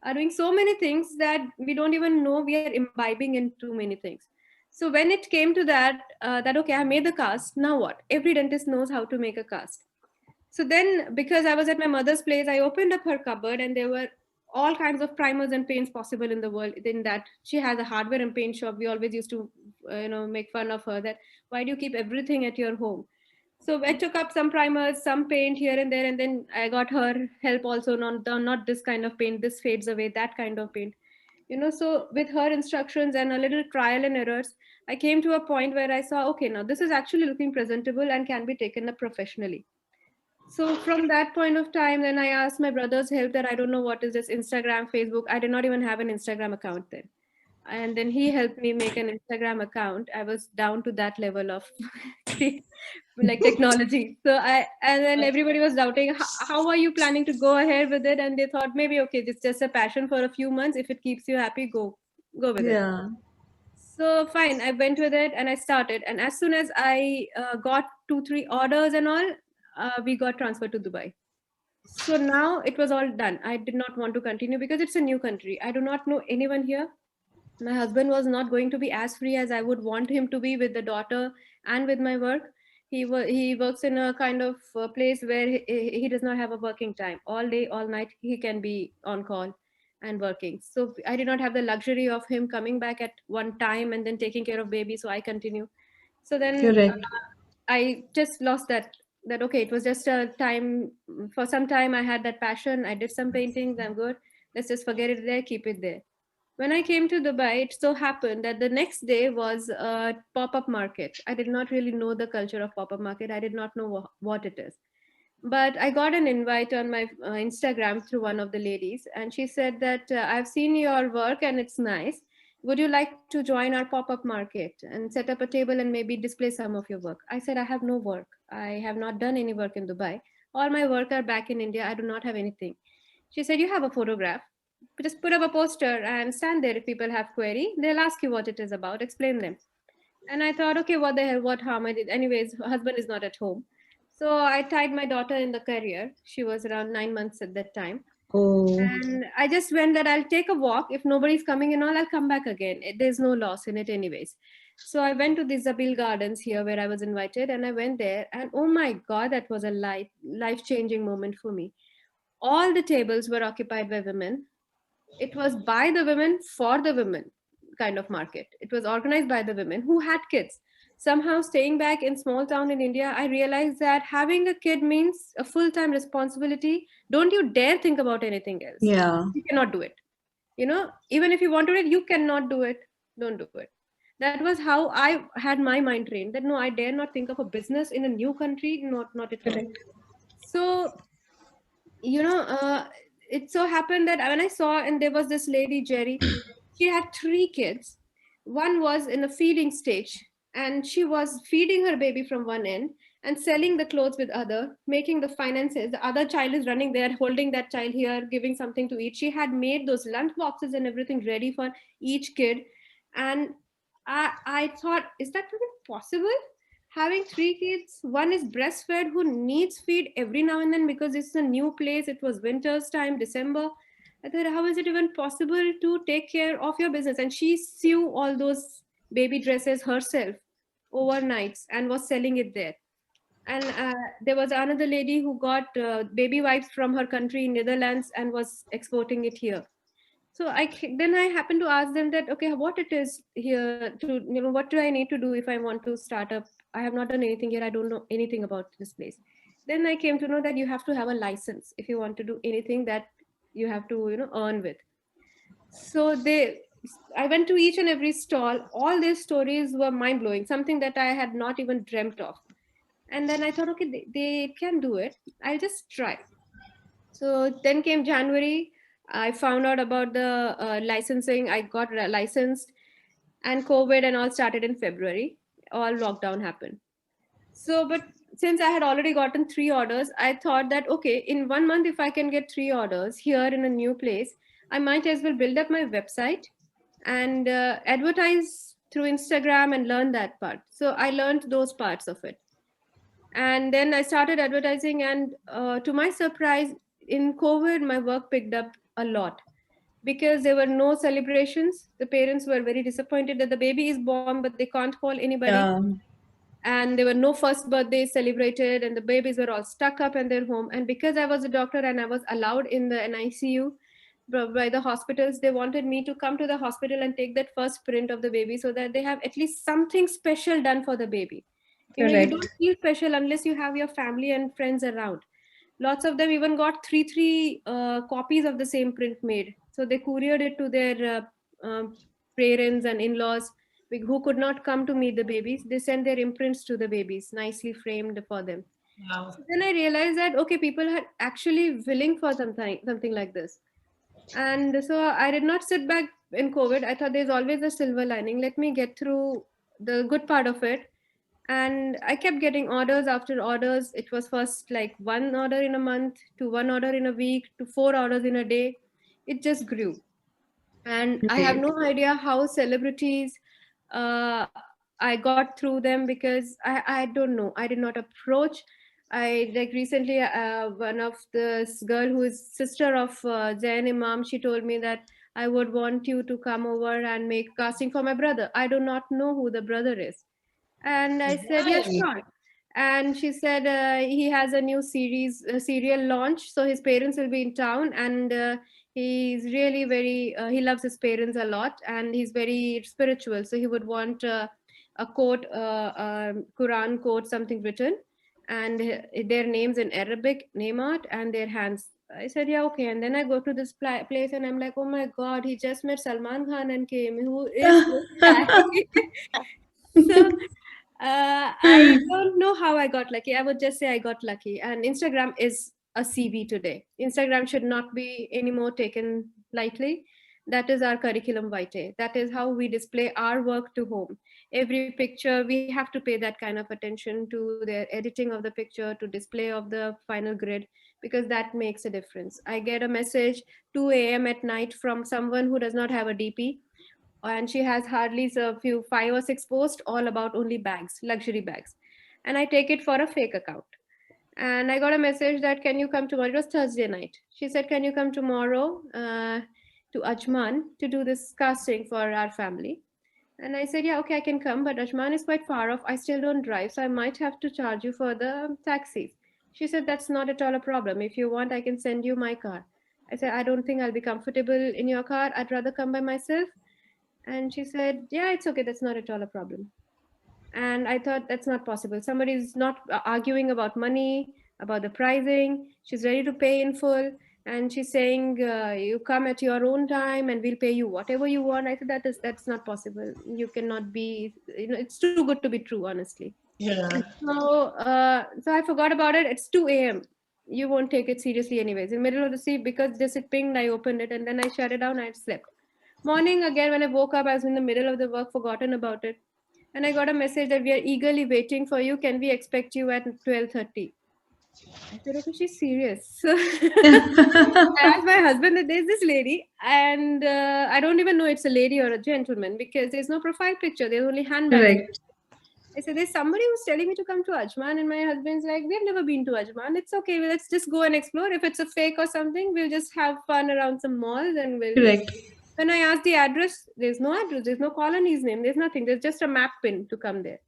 Speaker 4: are doing so many things that we don't even know we are imbibing in too many things. So when it came to that, that okay, I made the cast, now what? Every dentist knows how to make a cast. So then, because I was at my mother's place, I opened up her cupboard and there were all kinds of primers and paints possible in the world. In that, she has a hardware and paint shop. We always used to, make fun of her that, why do you keep everything at your home? So I took up some primers, some paint here and there, and then I got her help also. Not this kind of paint, this fades away, that kind of paint. So with her instructions and a little trial and errors, I came to a point where I saw, okay, now this is actually looking presentable and can be taken up professionally. So from that point of time, then I asked my brother's help that I don't know what is this Instagram, Facebook. I did not even have an Instagram account then. And then he helped me make an Instagram account. I was down to that level of like technology. And then everybody was doubting, how are you planning to go ahead with it? And they thought maybe, okay, it's just a passion for a few months. If it keeps you happy, go with it. So fine, I went with it and I started. And as soon as I got 2-3 orders and all, we got transferred to Dubai. So now it was all done. I did not want to continue because it's a new country. I do not know anyone here. My husband was not going to be as free as I would want him to be with the daughter and with my work. He works in a kind of place where he does not have a working time. All day, all night, he can be on call and working. So I did not have the luxury of him coming back at one time and then taking care of baby. So I continue. So then I just lost that okay, it was just a time. For some time I had that passion. I did some paintings, I'm good, let's just forget it there, keep it there. When I came to Dubai, it so happened that the next day was a pop-up market. I did not really know the culture of pop-up market. I did not know what it is. But I got an invite on my Instagram through one of the ladies, and she said that I've seen your work and it's nice. Would you like to join our pop-up market and set up a table and maybe display some of your work? I said, I have no work. I have not done any work in Dubai. All my work are back in India. I do not have anything. She said, you have a photograph. Just put up a poster and stand there. If people have query, they'll ask you what it is about. Explain them. And I thought, okay, what the hell, what harm I did? Anyways, her husband is not at home. So I tied my daughter in the carrier. She was around 9 months at that time. And I just went that I'll take a walk. If nobody's coming in all, I'll come back again. There's no loss in it anyways. So I went to the Zabil Gardens here where I was invited, and I went there, and oh my God, that was a life-changing moment for me. All the tables were occupied by women. It was by the women for the women kind of market. It was organized by the women who had kids. Somehow staying back in small town in India, I realized that having a kid means a full-time responsibility. Don't you dare think about anything else. You cannot do it. Even if you want to do it, you cannot do it. Don't do it. That was how I had my mind trained, that no, I dare not think of a business in a new country. Not at all. So it so happened that when I saw, and there was this lady, Jerry, she had 3 kids. One was in a feeding stage, and she was feeding her baby from one end and selling the clothes with other, making the finances. The other child is running there, holding that child here, giving something to eat. She had made those lunch boxes and everything ready for each kid. And I thought, is that even possible? Having 3 kids, one is breastfed who needs feed every now and then because it's a new place. It was winter's time, December. I thought, how is it even possible to take care of your business? And she sew all those baby dresses herself overnights and was selling it there. And there was another lady who got baby wipes from her country, Netherlands, and was exporting it here. So then I happened to ask them that, okay, what it is here to, what do I need to do if I want to start up? I have not done anything here. I don't know anything about this place. Then I came to know that you have to have a license if you want to do anything that you have to, earn with. So I went to each and every stall. All these stories were mind blowing, something that I had not even dreamt of. And then I thought, okay, they can do it. I'll just try. So then came January. I found out about the licensing. I got licensed, and COVID and all started in February. All lockdown happened. So, but since I had already gotten 3 orders, I thought that, okay, in 1 month, if I can get 3 orders here in a new place, I might as well build up my website and advertise through Instagram and learn that part. So I learned those parts of it. And then I started advertising, and to my surprise, in COVID, my work picked up a lot because there were no celebrations. The parents were very disappointed that the baby is born, but they can't call anybody.
Speaker 3: Yeah.
Speaker 4: And there were no first birthdays celebrated, and the babies were all stuck up in their home. And because I was a doctor and I was allowed in the NICU by the hospitals, they wanted me to come to the hospital and take that first print of the baby so that they have at least something special done for the baby. You know, you don't feel special unless you have your family and friends around. Lots of them even got three copies of the same print made, so they couriered it to their parents and in-laws who could not come to meet the babies. They sent their imprints to the babies, nicely framed for them.
Speaker 2: Wow.
Speaker 4: So then I realized that okay, people are actually willing for something like this. And so I did not sit back in COVID. I thought there's always a silver lining. Let me get through the good part of it. And I kept getting orders after orders. It was first like one order in a month, to one order in a week, to 4 orders in a day. It just grew. And I have no idea how celebrities, uh, I got through them because I don't know. I did not approach. I like recently, one of this girl who is sister of Zain Imam, she told me that I would want you to come over and make casting for my brother. I do not know who the brother is. And I said, yeah,
Speaker 2: Right.
Speaker 4: sure. And she said he has a new serial launch, so his parents will be in town, and he's really very he loves his parents a lot, and he's very spiritual, so he would want a quote, Quran quote, something written, and their names in Arabic, name art, and their hands. I said, yeah, okay. And then I go to this place and I'm like, oh my God, he just met Salman Khan and came. Who is this guy? So I don't know how I got lucky. I would just say I got lucky. And Instagram is a CV today. Instagram should not be anymore taken lightly. That is our curriculum vitae. That is how we display our work to home. Every picture, we have to pay that kind of attention to the editing of the picture, to display of the final grid, because that makes a difference. I get a message 2 a.m. at night from someone who does not have a DP, and she has hardly a few 5 or 6 posts all about only bags, luxury bags, and I take it for a fake account. And I got a message that, can you come tomorrow? It was Thursday night. She said, can you come tomorrow to Ajman to do this casting for our family? And I said, yeah, okay, I can come, but Ajman is quite far off. I still don't drive, so I might have to charge you for the taxis. She said, that's not at all a problem. If you want, I can send you my car. I said, I don't think I'll be comfortable in your car. I'd rather come by myself. And she said, yeah, it's okay. That's not at all a problem. And I thought, that's not possible. Somebody's not arguing about money, about the pricing. She's ready to pay in full. And she's saying, you come at your own time and we'll pay you whatever you want. I said, that's not possible. You cannot be, it's too good to be true, honestly.
Speaker 2: Yeah.
Speaker 4: So I forgot about it. It's 2 a.m. You won't take it seriously anyways. In the middle of the sea, because just it pinged, I opened it and then I shut it down and I slept. Morning again, when I woke up, I was in the middle of the work, forgotten about it. And I got a message that we are eagerly waiting for you. Can we expect you at 12:30? I said, okay, she's serious. So I asked my husband that there's this lady, and I don't even know it's a lady or a gentleman because there's no profile picture. There's only handbags. I said, there's somebody who's telling me to come to Ajman, and my husband's like, we've never been to Ajman. It's okay. Well, let's just go and explore. If it's a fake or something, we'll just have fun around some malls and we'll.
Speaker 3: Correct.
Speaker 4: When I asked the address, there's no address. There's no colony's name. There's nothing. There's just a map pin to come there.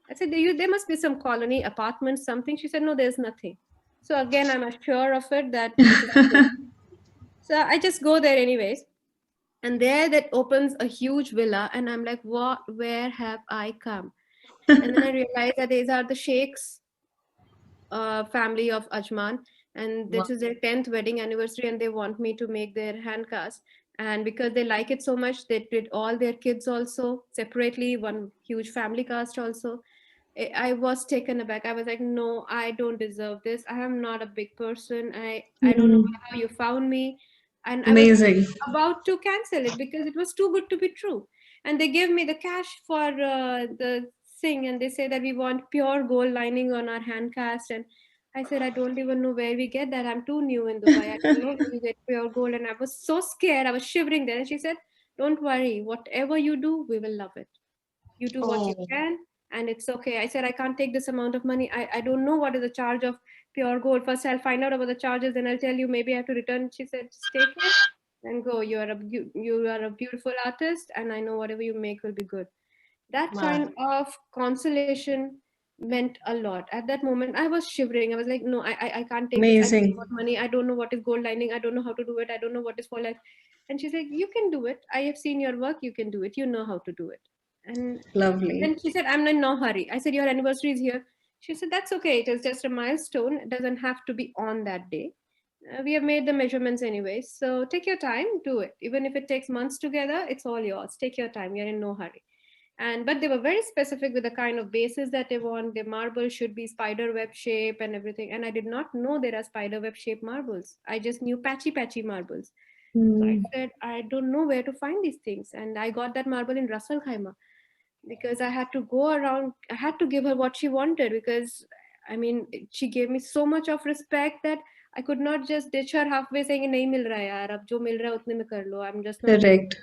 Speaker 4: I said, there must be some colony, apartment, something. She said, no, there's nothing. So again, I'm sure of it that this is so I just go there anyways. And there that opens a huge villa. And I'm like, what? Where have I come? And then I realized that these are the Sheikh's family of Ajman. And this is their 10th wedding anniversary. And they want me to make their hand cast. And because they like it so much, they did all their kids also separately, one huge family cast also. I was taken aback. I was like, no, I don't deserve this. I am not a big person. I don't know how you found me. And
Speaker 3: Amazing.
Speaker 4: I was about to cancel it because it was too good to be true. And they gave me the cash for the thing. And they say that we want pure gold lining on our hand cast. And I said, I don't even know where we get that. I'm too new in Dubai. I don't know where we get pure gold. And I was so scared. I was shivering there. And she said, don't worry. Whatever you do, we will love it. You do what you can. and it's okay. I said, I can't take this amount of money. I don't know what is the charge of pure gold. First, I'll find out about the charges, then I'll tell you, maybe I have to return. She said, just take it and go. You are a beautiful artist, and I know whatever you make will be good. That kind of consolation meant a lot. At that moment, I was shivering. I was like, no, I can't take this. I don't know what money. I don't know what is gold lining. I don't know how to do it. I don't know what is for life. And she's like, you can do it. I have seen your work. You can do it. You know how to do it. And then she said, I'm in no hurry. I said, your anniversary is here. She said, that's okay. It is just a milestone. It doesn't have to be on that day. We have made the measurements anyway. So take your time, do it. Even if it takes months together, it's all yours. Take your time. You're in no hurry. But they were very specific with the kind of bases that they want. The marble should be spider web shape and everything. And I did not know there are spider web shaped marbles. I just knew patchy marbles. So I said, I don't know where to find these things. And I got that marble in Ras Al Khaimah because I had to go around. I had to give her what she wanted because, I mean, she gave me so much of respect that I could not just ditch her halfway saying, nahi mil raha yaar, ab jo mil raha utne mein kar lo. I'm just not.
Speaker 3: Correct.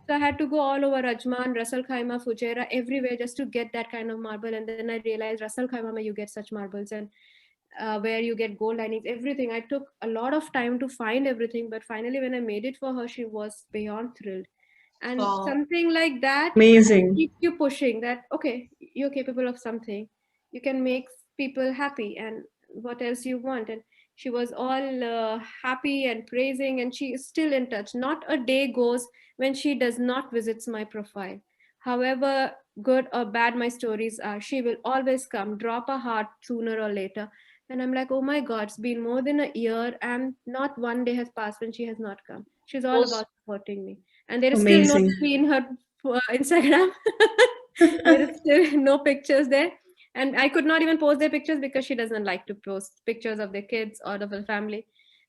Speaker 4: So I had to go all over Ajman, Ras Al Khaimah, Fujairah, everywhere just to get that kind of marble. And then I realized Ras Al Khaimah, you get such marbles, and where you get gold linings, everything. I took a lot of time to find everything, but finally when I made it for her, she was beyond thrilled. And something like that keeps you pushing that, okay, you're capable of something. You can make people happy, and what else you want? And she was all happy and praising, and she is still in touch. Not a day goes when she does not visits my profile. However good or bad my stories are, she will always come, drop a heart sooner or later. And I'm like, oh my God, it's been more than a year and not one day has passed when she has not come. She's all about supporting me. And there is still no me in her Instagram. There is still no pictures there. And I could not even post their pictures because she doesn't like to post pictures of their kids or of her family.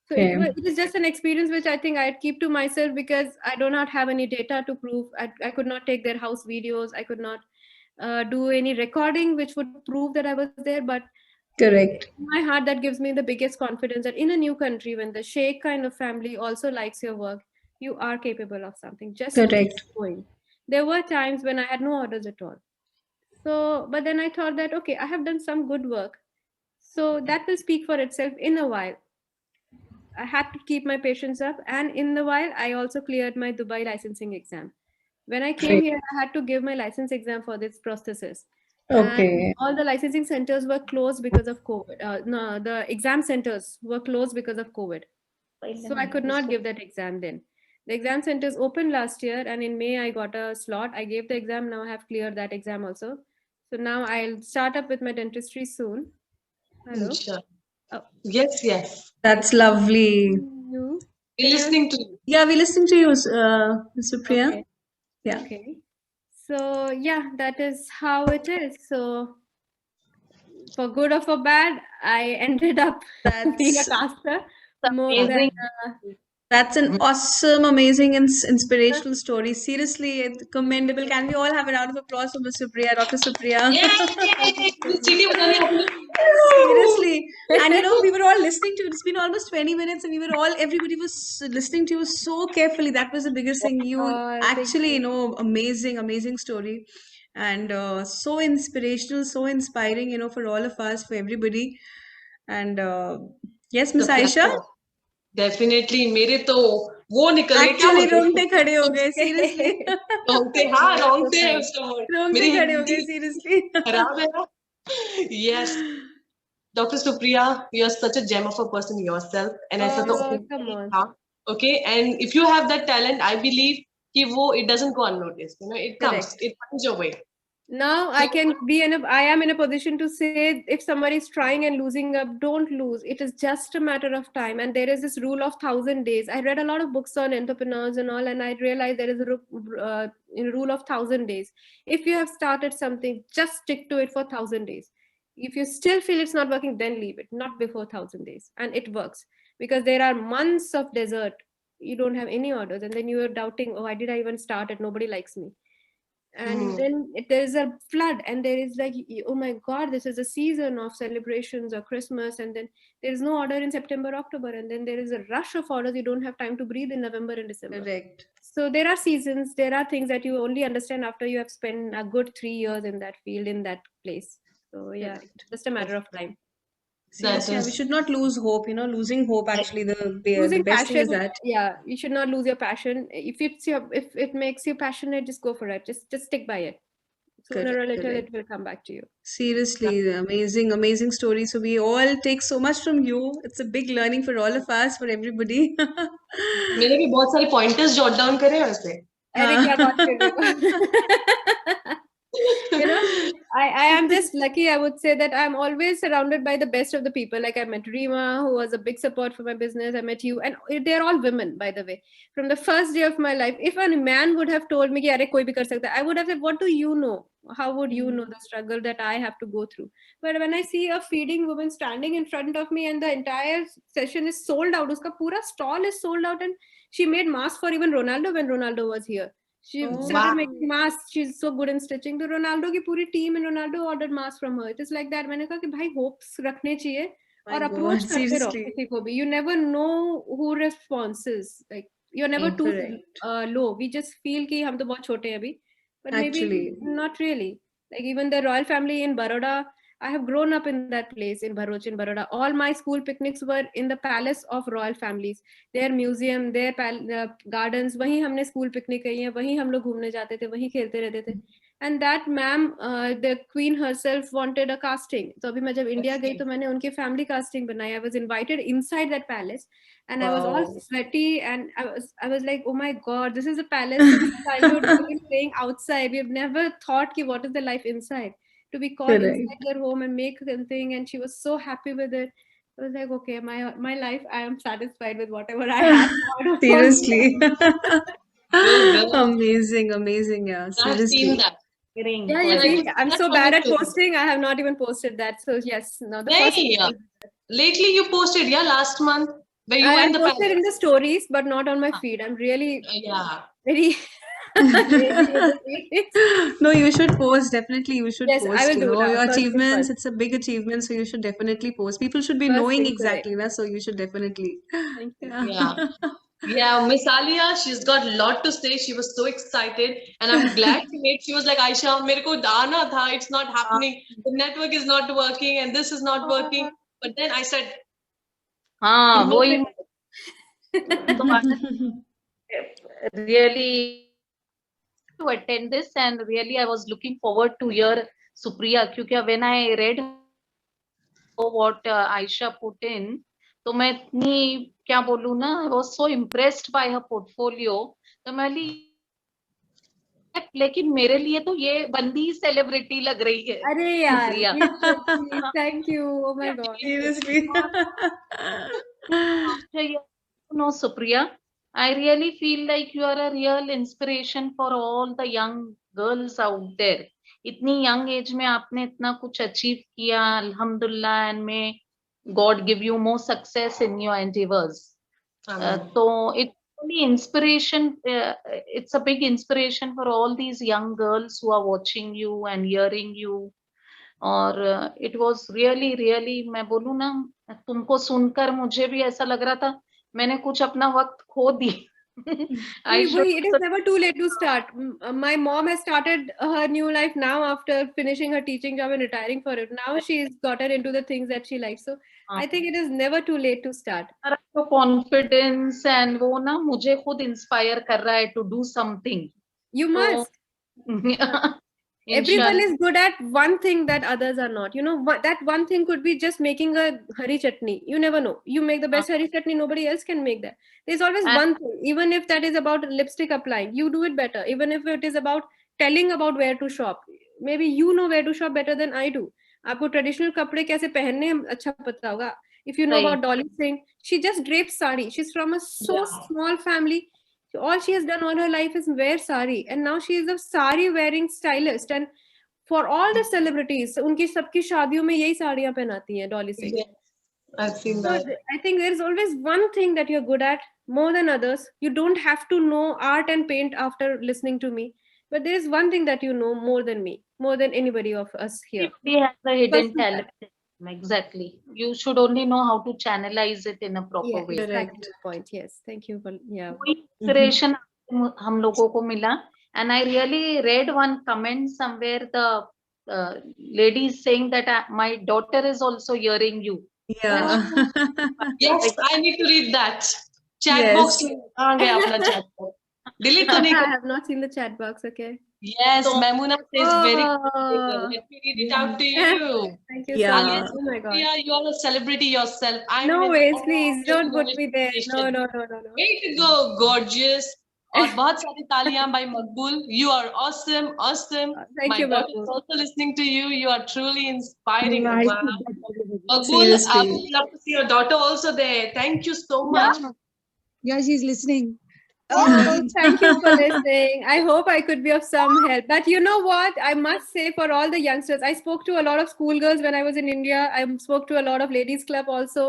Speaker 4: So it is just an experience which I think I'd keep to myself because I do not have any data to prove. I could not take their house videos. I could not do any recording which would prove that I was there. But
Speaker 3: correct.
Speaker 4: In my heart, that gives me the biggest confidence that in a new country, when the Sheikh kind of family also likes your work, you are capable of something. Just keep going. There were times when I had no orders at all. So, but then I thought that, okay, I have done some good work. So that will speak for itself in a while. I had to keep my patience up. And in the while, I also cleared my Dubai licensing exam. When I came here, I had to give my license exam for this prosthesis. And all the licensing centers were closed because of COVID. No, the exam centers were closed because of COVID. So I could not give that exam then. The exam centers opened last year, and in May I got a slot. I gave the exam. Now I have cleared that exam also. So now I'll start up with my dentistry soon. Hello.
Speaker 2: Sure. Oh. Yes.
Speaker 3: That's lovely.
Speaker 2: We're listening to you.
Speaker 3: Yeah, we're listening to you, Supriya.
Speaker 4: Okay. Yeah. Okay. So yeah, that is how it is. So for good or for bad, I ended up being a caster.
Speaker 3: That's an awesome, amazing, inspirational story. Seriously, commendable. Can we all have a round of applause for Ms. Supriya, Dr. Supriya? Seriously. And we were all listening to it. It's been almost 20 minutes and everybody was listening to you so carefully. That was the biggest thing. You actually, amazing story. And so inspirational, so inspiring, for all of us, for everybody. And yes, Miss Ayesha?
Speaker 2: Definitely, मेरे तो वो निकले
Speaker 3: Actually, रोंगटे खड़े हो गए, seriously.
Speaker 2: रोंगटे है उसका word.
Speaker 3: रोंगटे खड़े हो गए, seriously.
Speaker 2: खराब है ना? Yes. Dr. Supriya, you're such a gem of a person yourself. And
Speaker 4: come on.
Speaker 2: Okay, and if you have that talent, I believe it doesn't go unnoticed. It comes, it finds your way.
Speaker 4: Now I am in a position to say, if somebody is trying and losing up, don't lose. It is just a matter of time. And there is this rule of 1,000 days. I read a lot of books on entrepreneurs and all, and I realized there is a rule of 1,000 days. If you have started something, just stick to it for 1,000 days. If you still feel it's not working, then leave it, not before 1,000 days. And it works because there are months of desert. You don't have any orders. And then you are doubting, oh, why did I even start it? Nobody likes me. And then there is a flood, and there is like, oh my God, this is a season of celebrations or Christmas, and then there is no order in September, October, and then there is a rush of orders. You don't have time to breathe in November and December.
Speaker 3: Correct.
Speaker 4: So there are seasons, there are things that you only understand after you have spent a good 3 years in that field, in that place. So yeah, just a matter of time.
Speaker 3: Seriously, we should not lose hope. Losing hope actually the best thing is that.
Speaker 4: Yeah, you should not lose your passion. If it makes you passionate, just go for it. Just stick by it. Sooner or later, it will come back to you.
Speaker 3: Seriously, amazing story. So we all take so much from you. It's a big learning for all of us, for everybody.
Speaker 2: मैंने भी बहुत सारे pointers jot down करे वैसे.
Speaker 4: अरे क्या बात कर रहे हो? I am just lucky. I would say that I'm always surrounded by the best of the people. Like I met Rima, who was a big support for my business. I met you, and they're all women, by the way. From the first day of my life, if a man would have told me कि अरे कोई भी कर सकता है, I would have said, what do you know? How would you know the struggle that I have to go through? But when I see a feeding woman standing in front of me and the entire session is sold out, uska pura stall is sold out, and she made masks for even Ronaldo when Ronaldo was here. She started making masks. She's so good in stitching. The Ronaldo की पूरी team and Ronaldo ordered masks from her. It is like that. मैंने कहा कि भाई hopes रखने चाहिए और approach करते रहो किसी को भी. You never know who responses. Like you're never too low. We just feel कि हम तो बहुत छोटे हैं अभी, but maybe not really. Like even the royal family in Baroda, I have grown up in that place in Bharuch, in Baroda. All my school picnics were in the palace of royal families. Their museum, their gardens. वहीं हमने school picnic करी है. वहीं हम लोग घूमने जाते थे. वहीं खेलते रहते थे. And that ma'am, the queen herself wanted a casting. So अभी मैं जब India गई तो मैंने उनके family casting बनाई. I was invited inside that palace, and I was all sweaty, and I was like, oh my God, this is a palace. Since childhood we've been playing outside. We've never thought कि what is the life inside. To be called inside their home and make something, and she was so happy with it. I was like, okay, my life, I am satisfied with whatever I have.
Speaker 3: Seriously. Amazing, yeah. Seriously.
Speaker 2: I've seen that.
Speaker 4: Yeah, you see, I'm so bad at posting. I have not even posted that. So yes, no.
Speaker 2: Lately you posted, last month. Where you
Speaker 4: I posted in the stories, but not on my feed. I'm really very.
Speaker 3: No, you should post. Definitely, you should post.
Speaker 4: I will do
Speaker 3: your achievements. It's a big achievement, so you should definitely post. People should be knowing exactly, so you should definitely.
Speaker 4: Thank you.
Speaker 2: Yeah, Miss Alia, she's got a lot to say. She was so excited, and I'm glad she was like, Ayesha, मेरे को आना था. It's not happening. The network is not working, and this is not working. But then I said,
Speaker 6: वही really to attend this, and really I was looking forward to hear Supriya, क्योंकि when I read what Ayesha put in, तो मैं इतनी क्या बोलूँ ना, I was so impressed by her portfolio. तो मैं लेकिन मेरे लिए तो ये बंदी सेलिब्रिटी लग रही है.
Speaker 4: अरे यार, thank you. Oh my God.
Speaker 3: Seriously.
Speaker 6: No, Supriya, I really feel like you are a real inspiration for all the young girls out there. इतनी young age में आपने इतना कुछ achieve किया, alhamdulillah, and may God give you more success in your endeavors. So it's only inspiration. It's a big inspiration for all these young girls who are watching you and hearing you. और it was really, really, मैं बोलूँ ना, तुमको सुनकर मुझे भी ऐसा लग रहा था मैंने कुछ अपना वक्त खो दी.
Speaker 4: It is never too late to start. My mom has started her new life now after finishing her teaching job and retiring for it. Now she's gotten into the things that she likes. So I think it is never too late to start.
Speaker 6: तो confidence and वो ना मुझे खुद inspire कर रहा है to do something.
Speaker 4: You must. Everyone is good at one thing that others are not. That one thing could be just making a hari chutney. You never know. You make the best hari chutney, nobody else can make that. There's always one thing. Even if that is about lipstick applying, you do it better. Even if it is about telling about where to shop, maybe you know where to shop better than I do. आपको traditional कपड़े कैसे पहनने अच्छा पता होगा. If you know about Dolly Singh, she just drapes sari. She's from a small family. All she has done all her life is wear sari, and now she is a sari wearing stylist. And for all the celebrities, उनकी सबकी शादियों में यही साड़ियां पहनाती हैं Dolly Singh.
Speaker 2: I've seen that.
Speaker 4: So I think there is always one thing that you're good at more than others. You don't have to know art and paint after listening to me, but there is one thing that you know more than me, more than anybody of us here.
Speaker 6: Everybody has a hidden talent. Exactly. You should only know how to channelize it in a proper way.
Speaker 4: Exactly the point. Yes. Thank you for
Speaker 6: inspiration हम लोगों को मिला. And I really read one comment somewhere. The lady is saying that my daughter is also hearing you.
Speaker 3: Yeah.
Speaker 2: Yes, I need to read that. Chat
Speaker 3: Yes.
Speaker 2: box में कहाँ गया अपना chat box? Delete तो नहीं
Speaker 4: I
Speaker 2: कर.
Speaker 4: have not seen the chat box. Okay.
Speaker 2: Yes, Maimuna says very good.
Speaker 4: Oh,
Speaker 2: Let me read it out to you.
Speaker 4: thank you so
Speaker 3: Yeah.
Speaker 4: much. Oh my God.
Speaker 2: Supriya, you are a celebrity yourself. I'm
Speaker 4: No
Speaker 2: in
Speaker 4: ways,
Speaker 2: awe
Speaker 4: please
Speaker 2: of your
Speaker 4: don't put me there. No,
Speaker 2: communication.
Speaker 4: no, no, no, no.
Speaker 2: Way to go, gorgeous. और बहुत सारी तालियां by Makbul. You are awesome, awesome.
Speaker 4: Thank
Speaker 2: My
Speaker 4: you,
Speaker 2: daughter is
Speaker 4: Babu.
Speaker 2: also listening to you. You are truly inspiring.
Speaker 5: Nice
Speaker 2: Wow.
Speaker 5: feedback.
Speaker 2: Makbul, I
Speaker 3: Seriously.
Speaker 2: would love to see your daughter also there. Thank you so much.
Speaker 5: Yeah, she's listening.
Speaker 4: Oh, thank you for listening. I hope I could be of some help. But you know what? I must say for all the youngsters, I spoke to a lot of schoolgirls when I was in India. I spoke to a lot of ladies club also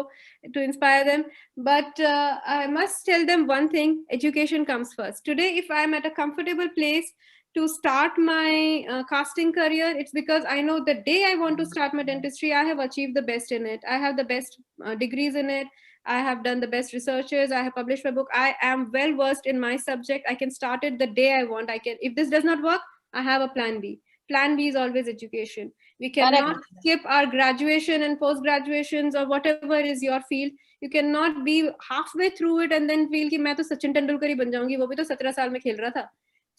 Speaker 4: to inspire them. But I must tell them one thing, education comes first. Today, if I'm at a comfortable place to start my casting career, it's because I know the day I want to start my dentistry, I have achieved the best in it. I have the best degrees in it. I have done the best researches. I have published my book. I am well versed in my subject. I can start it the day I want. I can, if this does not work, I have a plan B. Plan B is always education. We cannot skip our graduation and post graduations or whatever is your field. You cannot be halfway through it and then feel कि मैं तो सचिन तेंदुलकर ही बन जाऊंगी, वो भी तो 17 साल में खेल रहा था.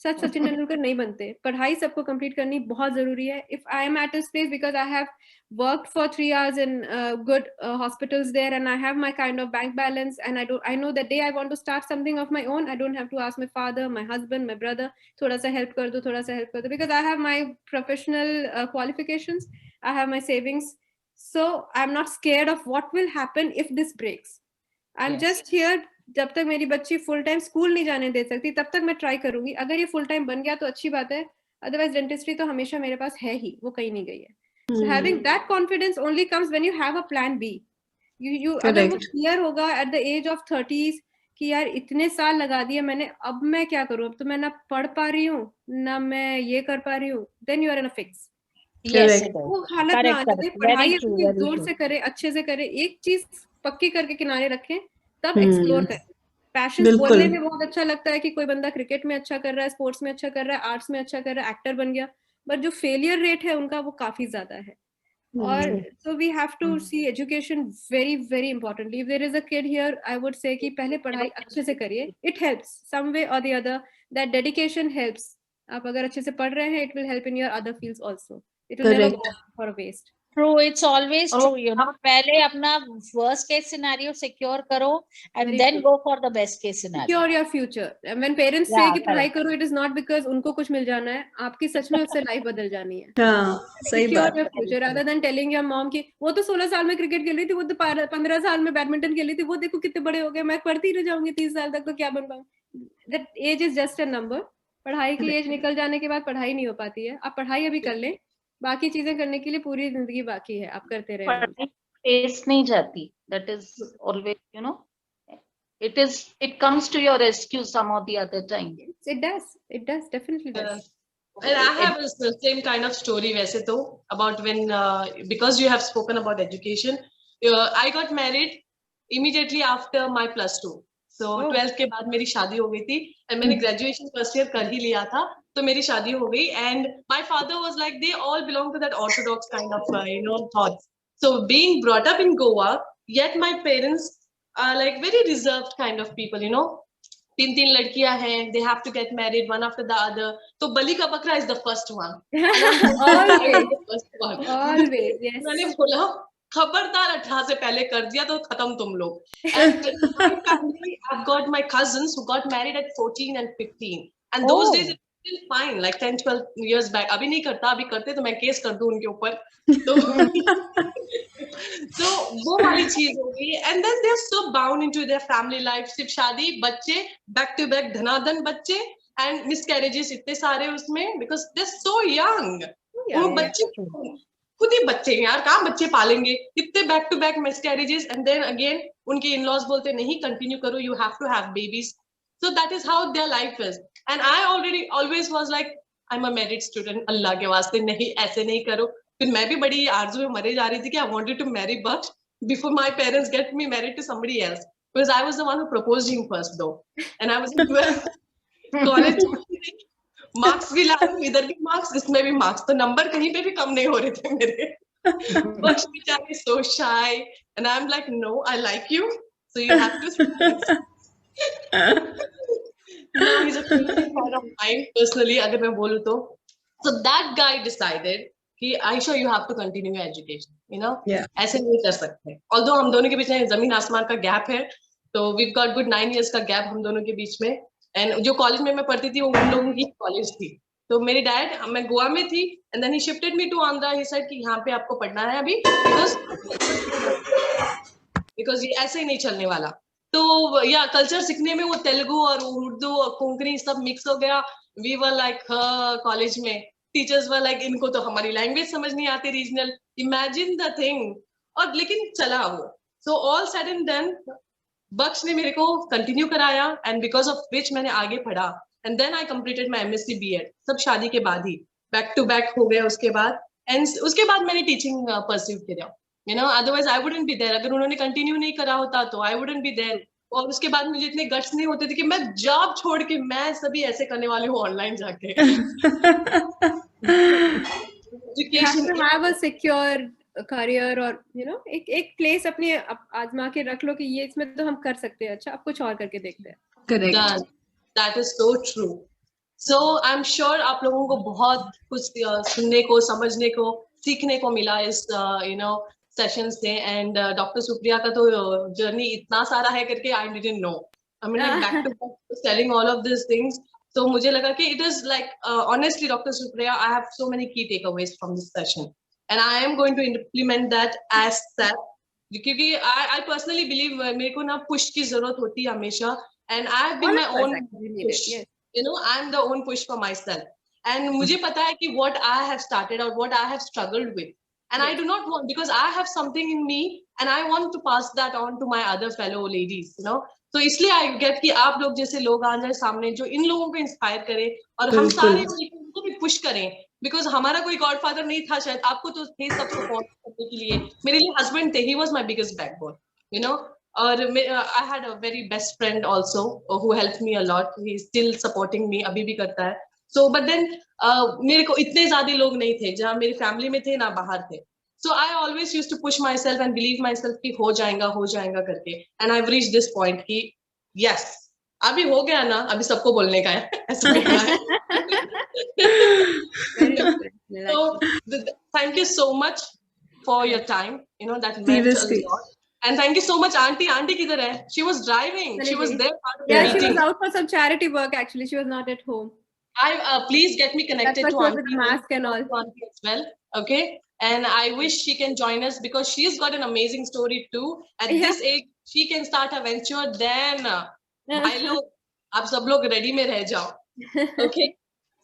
Speaker 4: सच सचिन तेंदुलकर नहीं बनते. पढ़ाई सबको कंप्लीट करनी बहुत जरूरी है. If I am at a space because I have worked for 3 hours in good hospitals there and I have my kind of bank balance and I know the day I want to start something of my own, I don't have to ask my father, my husband, my brother, thoda sa help kar do, thoda sa help kar do, because I have my professional qualifications, I have my savings, so I'm not scared of what will happen if this breaks. I'm just here. जब तक मेरी बच्ची full time school नहीं जाने दे सकती तब तक मैं ट्राई करूंगी. अगर ये फुल टाइम बन गया तो अच्छी बात है, अदरवाइज डेंटिस्ट्री तो हमेशा मेरे पास है ही, वो कहीं नहीं गई है. So having that confidence only comes when you have a plan B. You अगर वो clear होगा at the age of 30s कि यार इतने साल लगा दिए मैंने, अब मैं क्या करूं, अब तो मैं ना पढ़ पा रही हूँ ना मैं ये कर पा रही हूँ, then you are in a fix.
Speaker 5: Yes,
Speaker 4: वो हालत में आने दें, पढ़ाई अपनी जोर से करे, अच्छे से करे, एक चीज पक्की करके किनारे रखें, तब एक्सप्लोर करें. पैशन बोलने में बहुत अच्छा लगता है कि कोई बंदा क्रिकेट में अच्छा कर रहा है, स्पोर्ट्स में अच्छा कर रहा है, आर्ट्स में अच्छा कर रहा है, एक्टर बन गया, बट जो फेलियर रेट है उनका वो काफी ज्यादा है. और so we have to see education very very importantly. If there is a kid here, I would say कि पहले पढ़ाई अच्छे से करिए. It helps some way or the other. That dedication helps. आप अगर अच्छे से पढ़ रहे हैं, it will help in your other fields also. It will never go for a waste.
Speaker 5: True, it's always true. You know, पहले अपना worst case scenario secure करो and
Speaker 4: Very
Speaker 5: then
Speaker 4: true.
Speaker 5: go for the best case scenario.
Speaker 4: Secure your future. And when parents say कि पढ़ाई करो, it is not because उनको कुछ मिल जाना है, आपकी सच में उससे लाइफ बदल जानी है.
Speaker 3: हाँ, सही
Speaker 4: Secure
Speaker 3: बात.
Speaker 4: your future rather than telling your mom कि वो तो 16 साल में क्रिकेट खेल रही थी, वो तो 15 साल में बैडमिंटन खेल रही थी, वो देखो कितने बड़े हो गए, मैं पढ़ती रह जाऊंगी 30 साल तक तो क्या बन पाऊंगी. That age is just a number. पढ़ाई की एज निकल जाने के बाद पढ़ाई नहीं हो पाती है. आप पढ़ाई अभी कर लें, बाकी चीजें करने के लिए पूरी जिंदगी बाकी है, आप करते रहें.
Speaker 6: फेस नहीं जाती. That is always, you know, it comes to your rescue some or the other time.
Speaker 4: It does definitely does.
Speaker 2: And I have the same kind of story वैसे तो about when because you have spoken about education, I got married immediately after my +2. So 12th के बाद मेरी शादी हो गई थी and मैंने graduation first year कर ही लिया था, तो मेरी शादी हो गई. And my father was like, they all belong to that orthodox kind of thoughts. So being brought up in Goa, yet my parents are like very reserved kind of people, you know. 3 लड़कियां हैं, they have to get married one after the other. तो बलि का बकरा is the first one.
Speaker 4: Always.
Speaker 2: The first one.
Speaker 4: Always, yes.
Speaker 2: मैंने बोला खबरदार 18 से पहले कर दिया तो खत्म तुम लोग. And my family, I've got my cousins who got married at 14 and 15. And those days it was still fine, like 10-12 years back. अभी नहीं करता, अभी करते तो मैं केस कर दूं उनके ऊपर. So वो वाली चीज हो गई. And then they're so bound into their family life. सिर्फ शादी, बच्चे, back to back धनाधन बच्चे, and miscarriages इतने सारे उसमें because they're so young. वो बच्चे खुद ही बच्चे हैं यार, कहाँ बच्चे पालेंगे, इतने back to back miscarriages. And then again उनके इन-लॉज बोलते नहीं कंटिन्यू करो, you have to have babies. So that is how their life is. And I already always was like I am a married student, अल्लाह के वास्ते नहीं ऐसे नहीं करो. फिर मैं भी बड़ी आरज़ू में मरे जा रही थी कि I wanted to marry but before my parents get me married to somebody else, because I was the one who proposed him first though. And I was in 12th college marks भी ला रही हूँ, इधर भी marks, इसमें भी marks, तो number कहीं पे भी कम नहीं हो रहे थे मेरे. But Shri is so shy, and I'm like, no, I like you, so you have to. Now he's a favorite friend of mine personally. अगर मैं बोलूँ तो, so that guy decided कि Ayesha, you have to continue your education. You know, ऐसे नहीं कर सकते. Although हम दोनों के बीच में जमीन आसमान का gap है, तो we've got good 9 years का gap हम दोनों के बीच में. And जो कॉलेज में मैं पढ़ती थी वो उन लोगों की कॉलेज थी. तो मेरी डैड, मैं गोवा में थी, and then he shifted me to Andhra. He said कि यहाँ पे आपको पढ़ना है अभी, because ये ऐसे ही नहीं चलने वाला. तो या कल्चर सीखने में वो तेलुगु और उर्दू और कोंकणी सब मिक्स हो गया. वी वर लाइक कॉलेज में टीचर्स वर लाइक इनको तो हमारी लैंग्वेज समझ नहीं आती रीजनल. Imagine the thing. और लेकिन चला वो. So all said and done, बख्श ने मेरे को कंटिन्यू कराया, एंड बिकॉज ऑफ विच मैंने आगे पढ़ा. And then I completed my MSc BEd, सब शादी के बाद ही, बैक टू बैक हो गया उसके बाद. एंड उसके बाद मैंने टीचिंग परस्यू किया. You know, otherwise I wouldn't be there. अगर उन्होंने कंटिन्यू नहीं करा होता तो I wouldn't be there. और उसके बाद मुझे इतने गट्स नहीं होते थे कि मैं जॉब छोड़ के मैं सभी ऐसे करने वाली हूँ ऑनलाइन जाके.
Speaker 4: You have to have a secure career, और you know, एक place अपने आजमा के रख लो कि ये इसमें तो हम कर सकते हैं. अच्छा, अब कुछ और करके देखते हैं.
Speaker 3: Correct.
Speaker 2: That is so true. So I'm sure आप लोगों को बहुत कुछ सुनने को, समझने को, सीखने को मिला इस you know सेशंस थे. एंड डॉक्टर सुप्रिया का तो जर्नी इतना सारा है करके I didn't know. I mean like back to back telling all of this things. तो मुझे लगा कि it is like honestly doctor Supriya, I have so many key takeaways from this session, and I am going to implement that as such. क्योंकि I personally believe मेरे को ना push की जरूरत होती है हमेशा. And I have been my own push, you know, I am the own push for myself. And मुझे पता है कि व्हाट आई हैव स्टार्टेड और what I have struggled with. And I do not want, because I have something in me and I want to pass that on to my other fellow ladies, you know. So इसलिए I get कि आप लोग जैसे लोग आ जाए सामने जो इन लोगों को इंस्पायर करें, और हम सारे उनको भी पुश करें. बिकॉज हमारा कोई गॉडफादर नहीं था शायद, आपको तो थे सब सपोर्ट करने के लिए. मेरे लिए हस्बैंड थे, he was my biggest backbone, you know. और I had a very best friend also who help me a lot. He is still supporting me, अभी भी करता है. So, but then मेरे को इतने ज्यादा लोग नहीं थे जहाँ मेरी फैमिली में थे ना बाहर थे. So I always used to push myself and believe myself कि हो जाएगा करके. And I've reached this point कि yes, अभी हो गया ना, अभी सबको बोलने का है, ऐसा करना है. So thank you so much for your time. You know, that meant a lot. And thank you so much, Auntie. Auntie किधर है? She was driving. She was there.
Speaker 4: Yeah, she was out for some charity work. Actually, she was not at home.
Speaker 2: Please get me connected to Auntie.
Speaker 4: With the mask and all.
Speaker 2: Auntie as well. Okay. And I wish she can join us because she's got an amazing story too. At this age, she can start a venture. Then, भाई लोग, आप सब लोग ready में रह जाओ. Okay.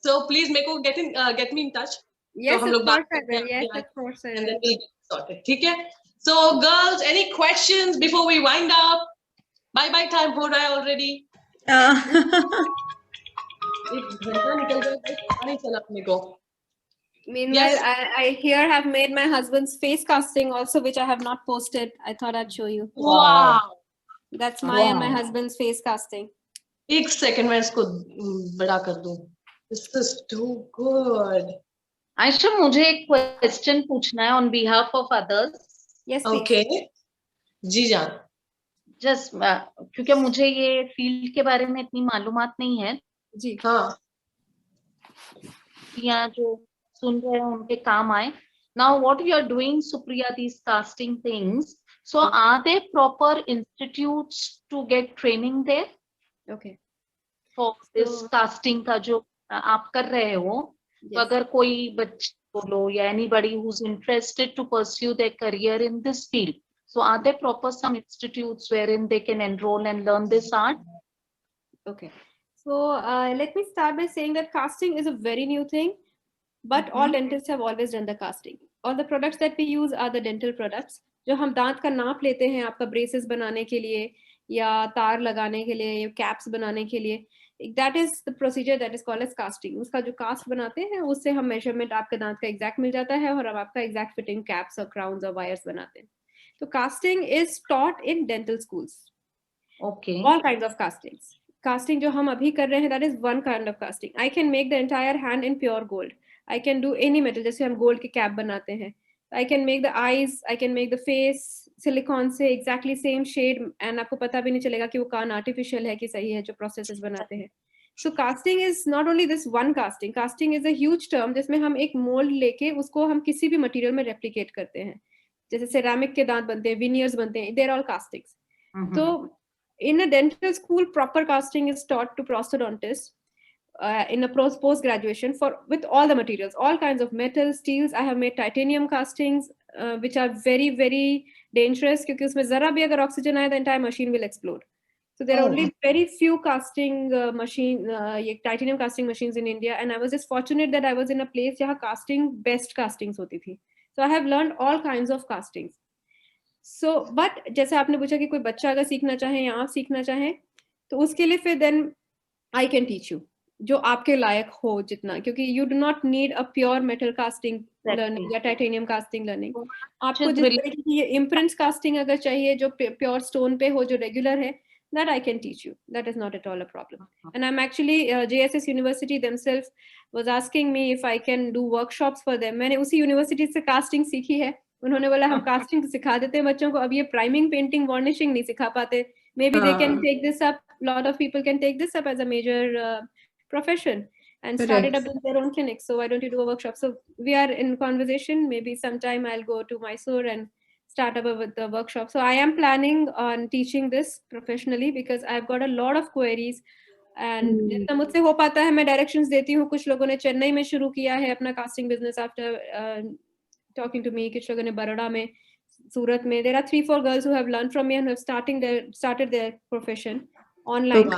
Speaker 2: So please make her get me in touch.
Speaker 4: Yes,
Speaker 2: so,
Speaker 4: of course I will. Yes, of course I will.
Speaker 2: And then we'll get sorted. ठीक है. So girls, any questions before we wind up? Bye time हो रहा है already. एक घंटा निकल गया, पता नहीं चला अपने को.
Speaker 4: Meanwhile, I here have made my husband's face casting also, which I have not posted. I thought I'd show you.
Speaker 2: Wow.
Speaker 4: That's my and my husband's face casting.
Speaker 2: एक सेकंड में इसको बड़ा कर दूं. This is too good.
Speaker 6: Ayesha, मुझे एक question पूछना है on behalf of others.
Speaker 4: Yes, please.
Speaker 2: Okay. जी जान.
Speaker 6: Just क्योंकि मुझे ये फील्ड के बारे में इतनी मालूमात नहीं है.
Speaker 4: जी.
Speaker 2: हाँ.
Speaker 6: यहाँ जो सुन रहे हैं उनके काम आए. Now what you are doing, Supriya, these casting things. So are there proper institutes to get training there?
Speaker 4: Okay.
Speaker 6: For this casting का जो आप कर रहे हो, तो अगर कोई बच्चे बोलो या anybody who's interested to pursue their career in this field, so are there proper some institutes wherein they can enroll and learn this art?
Speaker 4: Okay. So let me start by saying that casting is a very new thing. But all dentists have always done the casting. All the products that we use are the dental products. जो हम दांत का नाप लेते हैं आपका braces बनाने के लिए या तार लगाने के लिए या कैप्स बनाने के लिए, that is the procedure that is called as casting. उसका जो कास्ट बनाते हैं उससे हम मेजरमेंट आपके दांत का एग्जैक्ट मिल जाता है और हम आपका एग्जैक्ट फिटिंग कैप्स और क्राउन्स और वायर्स बनाते हैं. तो casting is taught in dental schools.
Speaker 6: Okay.
Speaker 4: All kinds of castings. casting जो हम अभी कर रहे हैं, that is one kind of casting. I can make the entire hand in pure gold. I can do any metal, जैसे हम gold के cap बनाते हैं. I can make the eyes, I can make the face silicone से exactly same shade, and आपको पता भी नहीं चलेगा कि वो कान artificial है कि सही है जो processes बनाते हैं. So casting is not only this one casting. Casting is a huge term जिसमें हम एक mold लेके उसको हम किसी भी material में replicate करते हैं. जैसे ceramic के दांत बनते हैं, veneers बनते हैं, they're all castings. So in a dental school, proper casting is taught to prosthodontists in a post graduation with all the materials, all kinds of metals, steels. I have made titanium castings, which are very, very dangerous because उसमें जरा भी अगर oxygen आए, the entire machine will explode. So there are only very few casting titanium casting machines in India, and I was just fortunate that I was in a place जहाँ casting best castings होती थी. So I have learned all kinds of castings. So, but जैसे आपने पूछा कि कोई बच्चा अगर सीखना चाहे या आप सीखना चाहें, तो उसके लिए फिर then I can teach you जो आपके लायक हो जितना, क्योंकि you do not need a pure metal casting learning या titanium casting learning. आपको जिस तरीके की ये imprints casting अगर चाहिए जो pure stone पे हो, जो regular है, that I can teach you. That is not at all a problem. And I'm actually JSS University themselves was asking me if I can do workshops for them. मैंने उसी university से casting सीखी है. उन्होंने बोला हम casting सिखा देते हैं बच्चों को, अब ये priming, painting, varnishing नहीं सिखा पाते. Maybe they can take this up. A lot of people can take this up as a major profession and start it up in their own clinic. So why don't you do a workshop? So we are in conversation. Maybe sometime I'll go to Mysore and start up with the workshop. So I am planning on teaching this professionally because I've got a lot of queries. And जितना मुझसे हो पाता है मैं directions देती हूँ. कुछ लोगों ने चेन्नई में शुरू किया है अपना casting business after talking to me. कुछ लोगों ने बड़ौदा में, सूरत में. There are 3-4 girls who have learned from me and have started their profession online.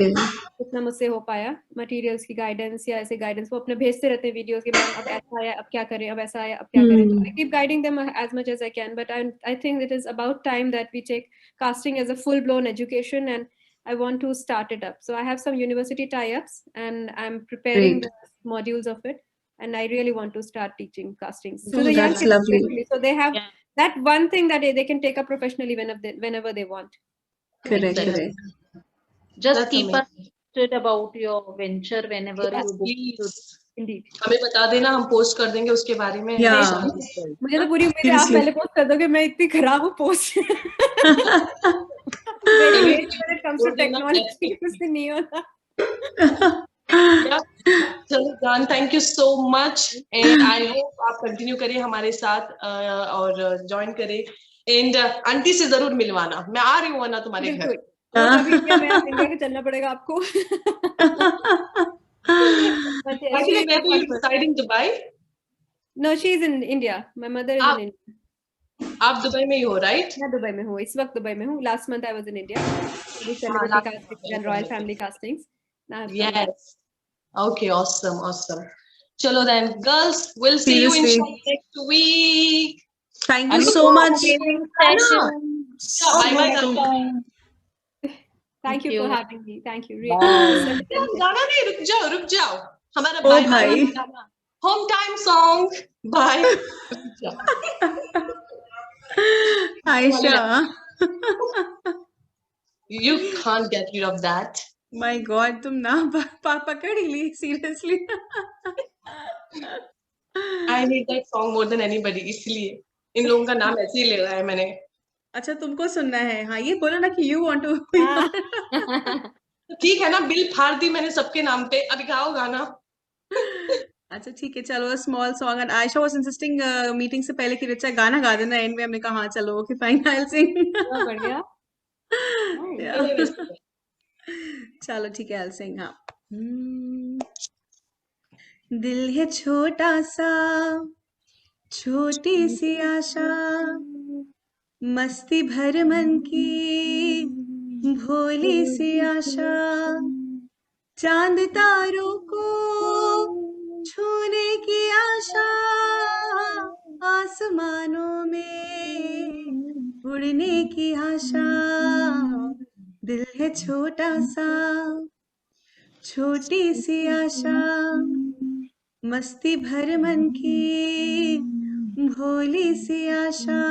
Speaker 4: जितना मुझसे हो पाया, materials की guidance या ऐसे guidance वो अपने भेजते रहते हैं videos कि मैम अब ऐसा आया अब क्या करें, अब ऐसा आया अब क्या करें. So I keep guiding them as much as I can, but I think it is about time that we take casting as a full-blown education, and I want to start it up. So I have some university tie-ups and I'm preparing the modules of it, and I really want to start teaching casting to the young kids especially. So they have that one thing that they can take up professionally whenever they want.
Speaker 6: Correct. Just keep us posted about your venture whenever you do.
Speaker 2: Indeed. हमें बता देना, हम post कर देंगे उसके बारे में.
Speaker 4: मुझे तो पूरी उम्मीद है आप पहले पोस्ट कर दोगे. मैं इतनी खराब हूँ post. When it comes to technology, कुछ नहीं होता.
Speaker 2: चलो जान, thank you so much, and I hope आप कंटिन्यू करें हमारे साथ और ज्वाइन करें. एंड आंटी से जरूर मिलवाना, मैं आ रही हूँ ना तुम्हारे घर.
Speaker 4: अभी क्या मैं इंडिया के चलना पड़ेगा आपको.
Speaker 2: Actually, where do you reside in Dubai?
Speaker 4: No, she is in India. My mother is in India.
Speaker 2: आप दुबई में ही हो, राइट?
Speaker 4: मैं दुबई में हूँ, इस वक्त दुबई में हूँ. Last month I was in India. We celebrated castings and royal family castings.
Speaker 2: Yes. Okay, awesome. Chalo then, girls, we'll see you inshallah next week.
Speaker 3: Thank you so much.
Speaker 2: Bye.
Speaker 4: Thank you for having me. Thank you. Really.
Speaker 2: गाना नहीं, रुक जाओ. हमारा bye गाना. Home time song. Bye.
Speaker 3: Ayesha.
Speaker 2: You can't get rid of that.
Speaker 3: My God, तुम ना पकड़ ही ली, seriously.
Speaker 2: I hate that song more than anybody. इसलिए इन लोगों का नाम ऐसे ही ले रहा है मैंने.
Speaker 3: अच्छा, तुमको सुनना है. हाँ, ये बोलो ना कि you want to.
Speaker 2: ठीक है ना, बिल फाड़ दी मैंने सबके नाम पे. अभी गाओ गाना.
Speaker 3: अच्छा ठीक है, चलो. Small song. And Ayesha was insisting meeting से पहले कि रिचा गाना गा देना एंड में. हमने कहा हाँ चलो, okay fine, I will sing.
Speaker 4: बढ़िया.
Speaker 3: चलो ठीक है, आई विल सिंग. हाँ. दिल है छोटा सा, छोटी सी आशा, मस्ती भर मन की भोली सी आशा, चांद तारों को छूने की आशा, आसमानों में उड़ने की आशा. दिल है छोटा सा, छोटी सी आशा, मस्ती भर मन की भोली सी आशा,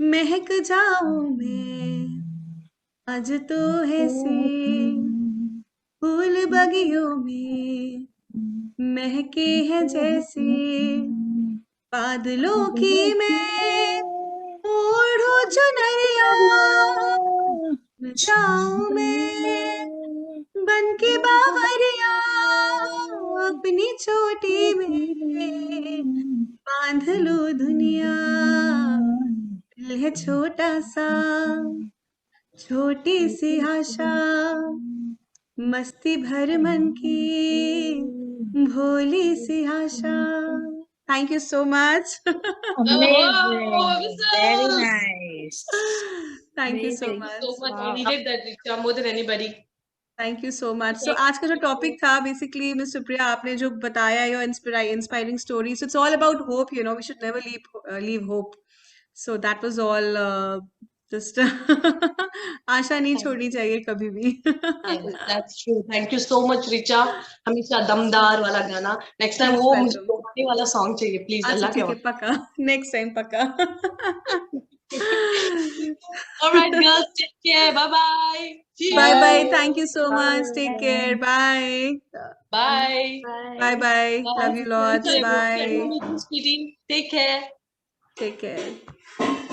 Speaker 3: महक जाऊं मैं आज तो है से फूल बगियों में महके हैं जैसे, बादलों की मैं ओढ़ो चुनरिया, जाऊं मैं बन के बावरिया, अपनी चोटी में बांध लो दुनिया। दिल है छोटा सा, छोटी सी आशा, मस्ती भर मन की भोली सी आशा। Thank you so much.
Speaker 5: Amazing. Very nice.
Speaker 3: Thank you so
Speaker 4: Amazing.
Speaker 3: much.
Speaker 2: So much. I needed that, Richa, more than anybody.
Speaker 3: Thank you so much. So आज का जो टॉपिक था बेसिकली मिस सुप्रिया आपने जो बताया your inspiring story, so it's all about hope, you know we should never leave hope. So that was all just आशा नहीं छोड़नी चाहिए कभी भी।
Speaker 2: Yes, that's true. Thank you so much, Richa. हमेशा दमदार वाला गाना। Next time वो मुझे
Speaker 3: वेलकम।
Speaker 2: रोमाने वाला सॉन्ग चाहिए, प्लीज।
Speaker 3: अच्छा
Speaker 2: अल्लाह के
Speaker 3: ठीक है, पक्का नेक्स्ट टाइम पक्का।
Speaker 2: All right, girls, take care. Bye bye.
Speaker 3: Bye bye,
Speaker 2: Cheers.
Speaker 3: Thank you so much, take care, bye
Speaker 2: Bye.
Speaker 3: Bye bye, love you
Speaker 2: Bye.
Speaker 3: Lots,
Speaker 2: Richa,
Speaker 3: bye,
Speaker 2: pleasure meeting you, sweetie. Take care.
Speaker 3: Take care.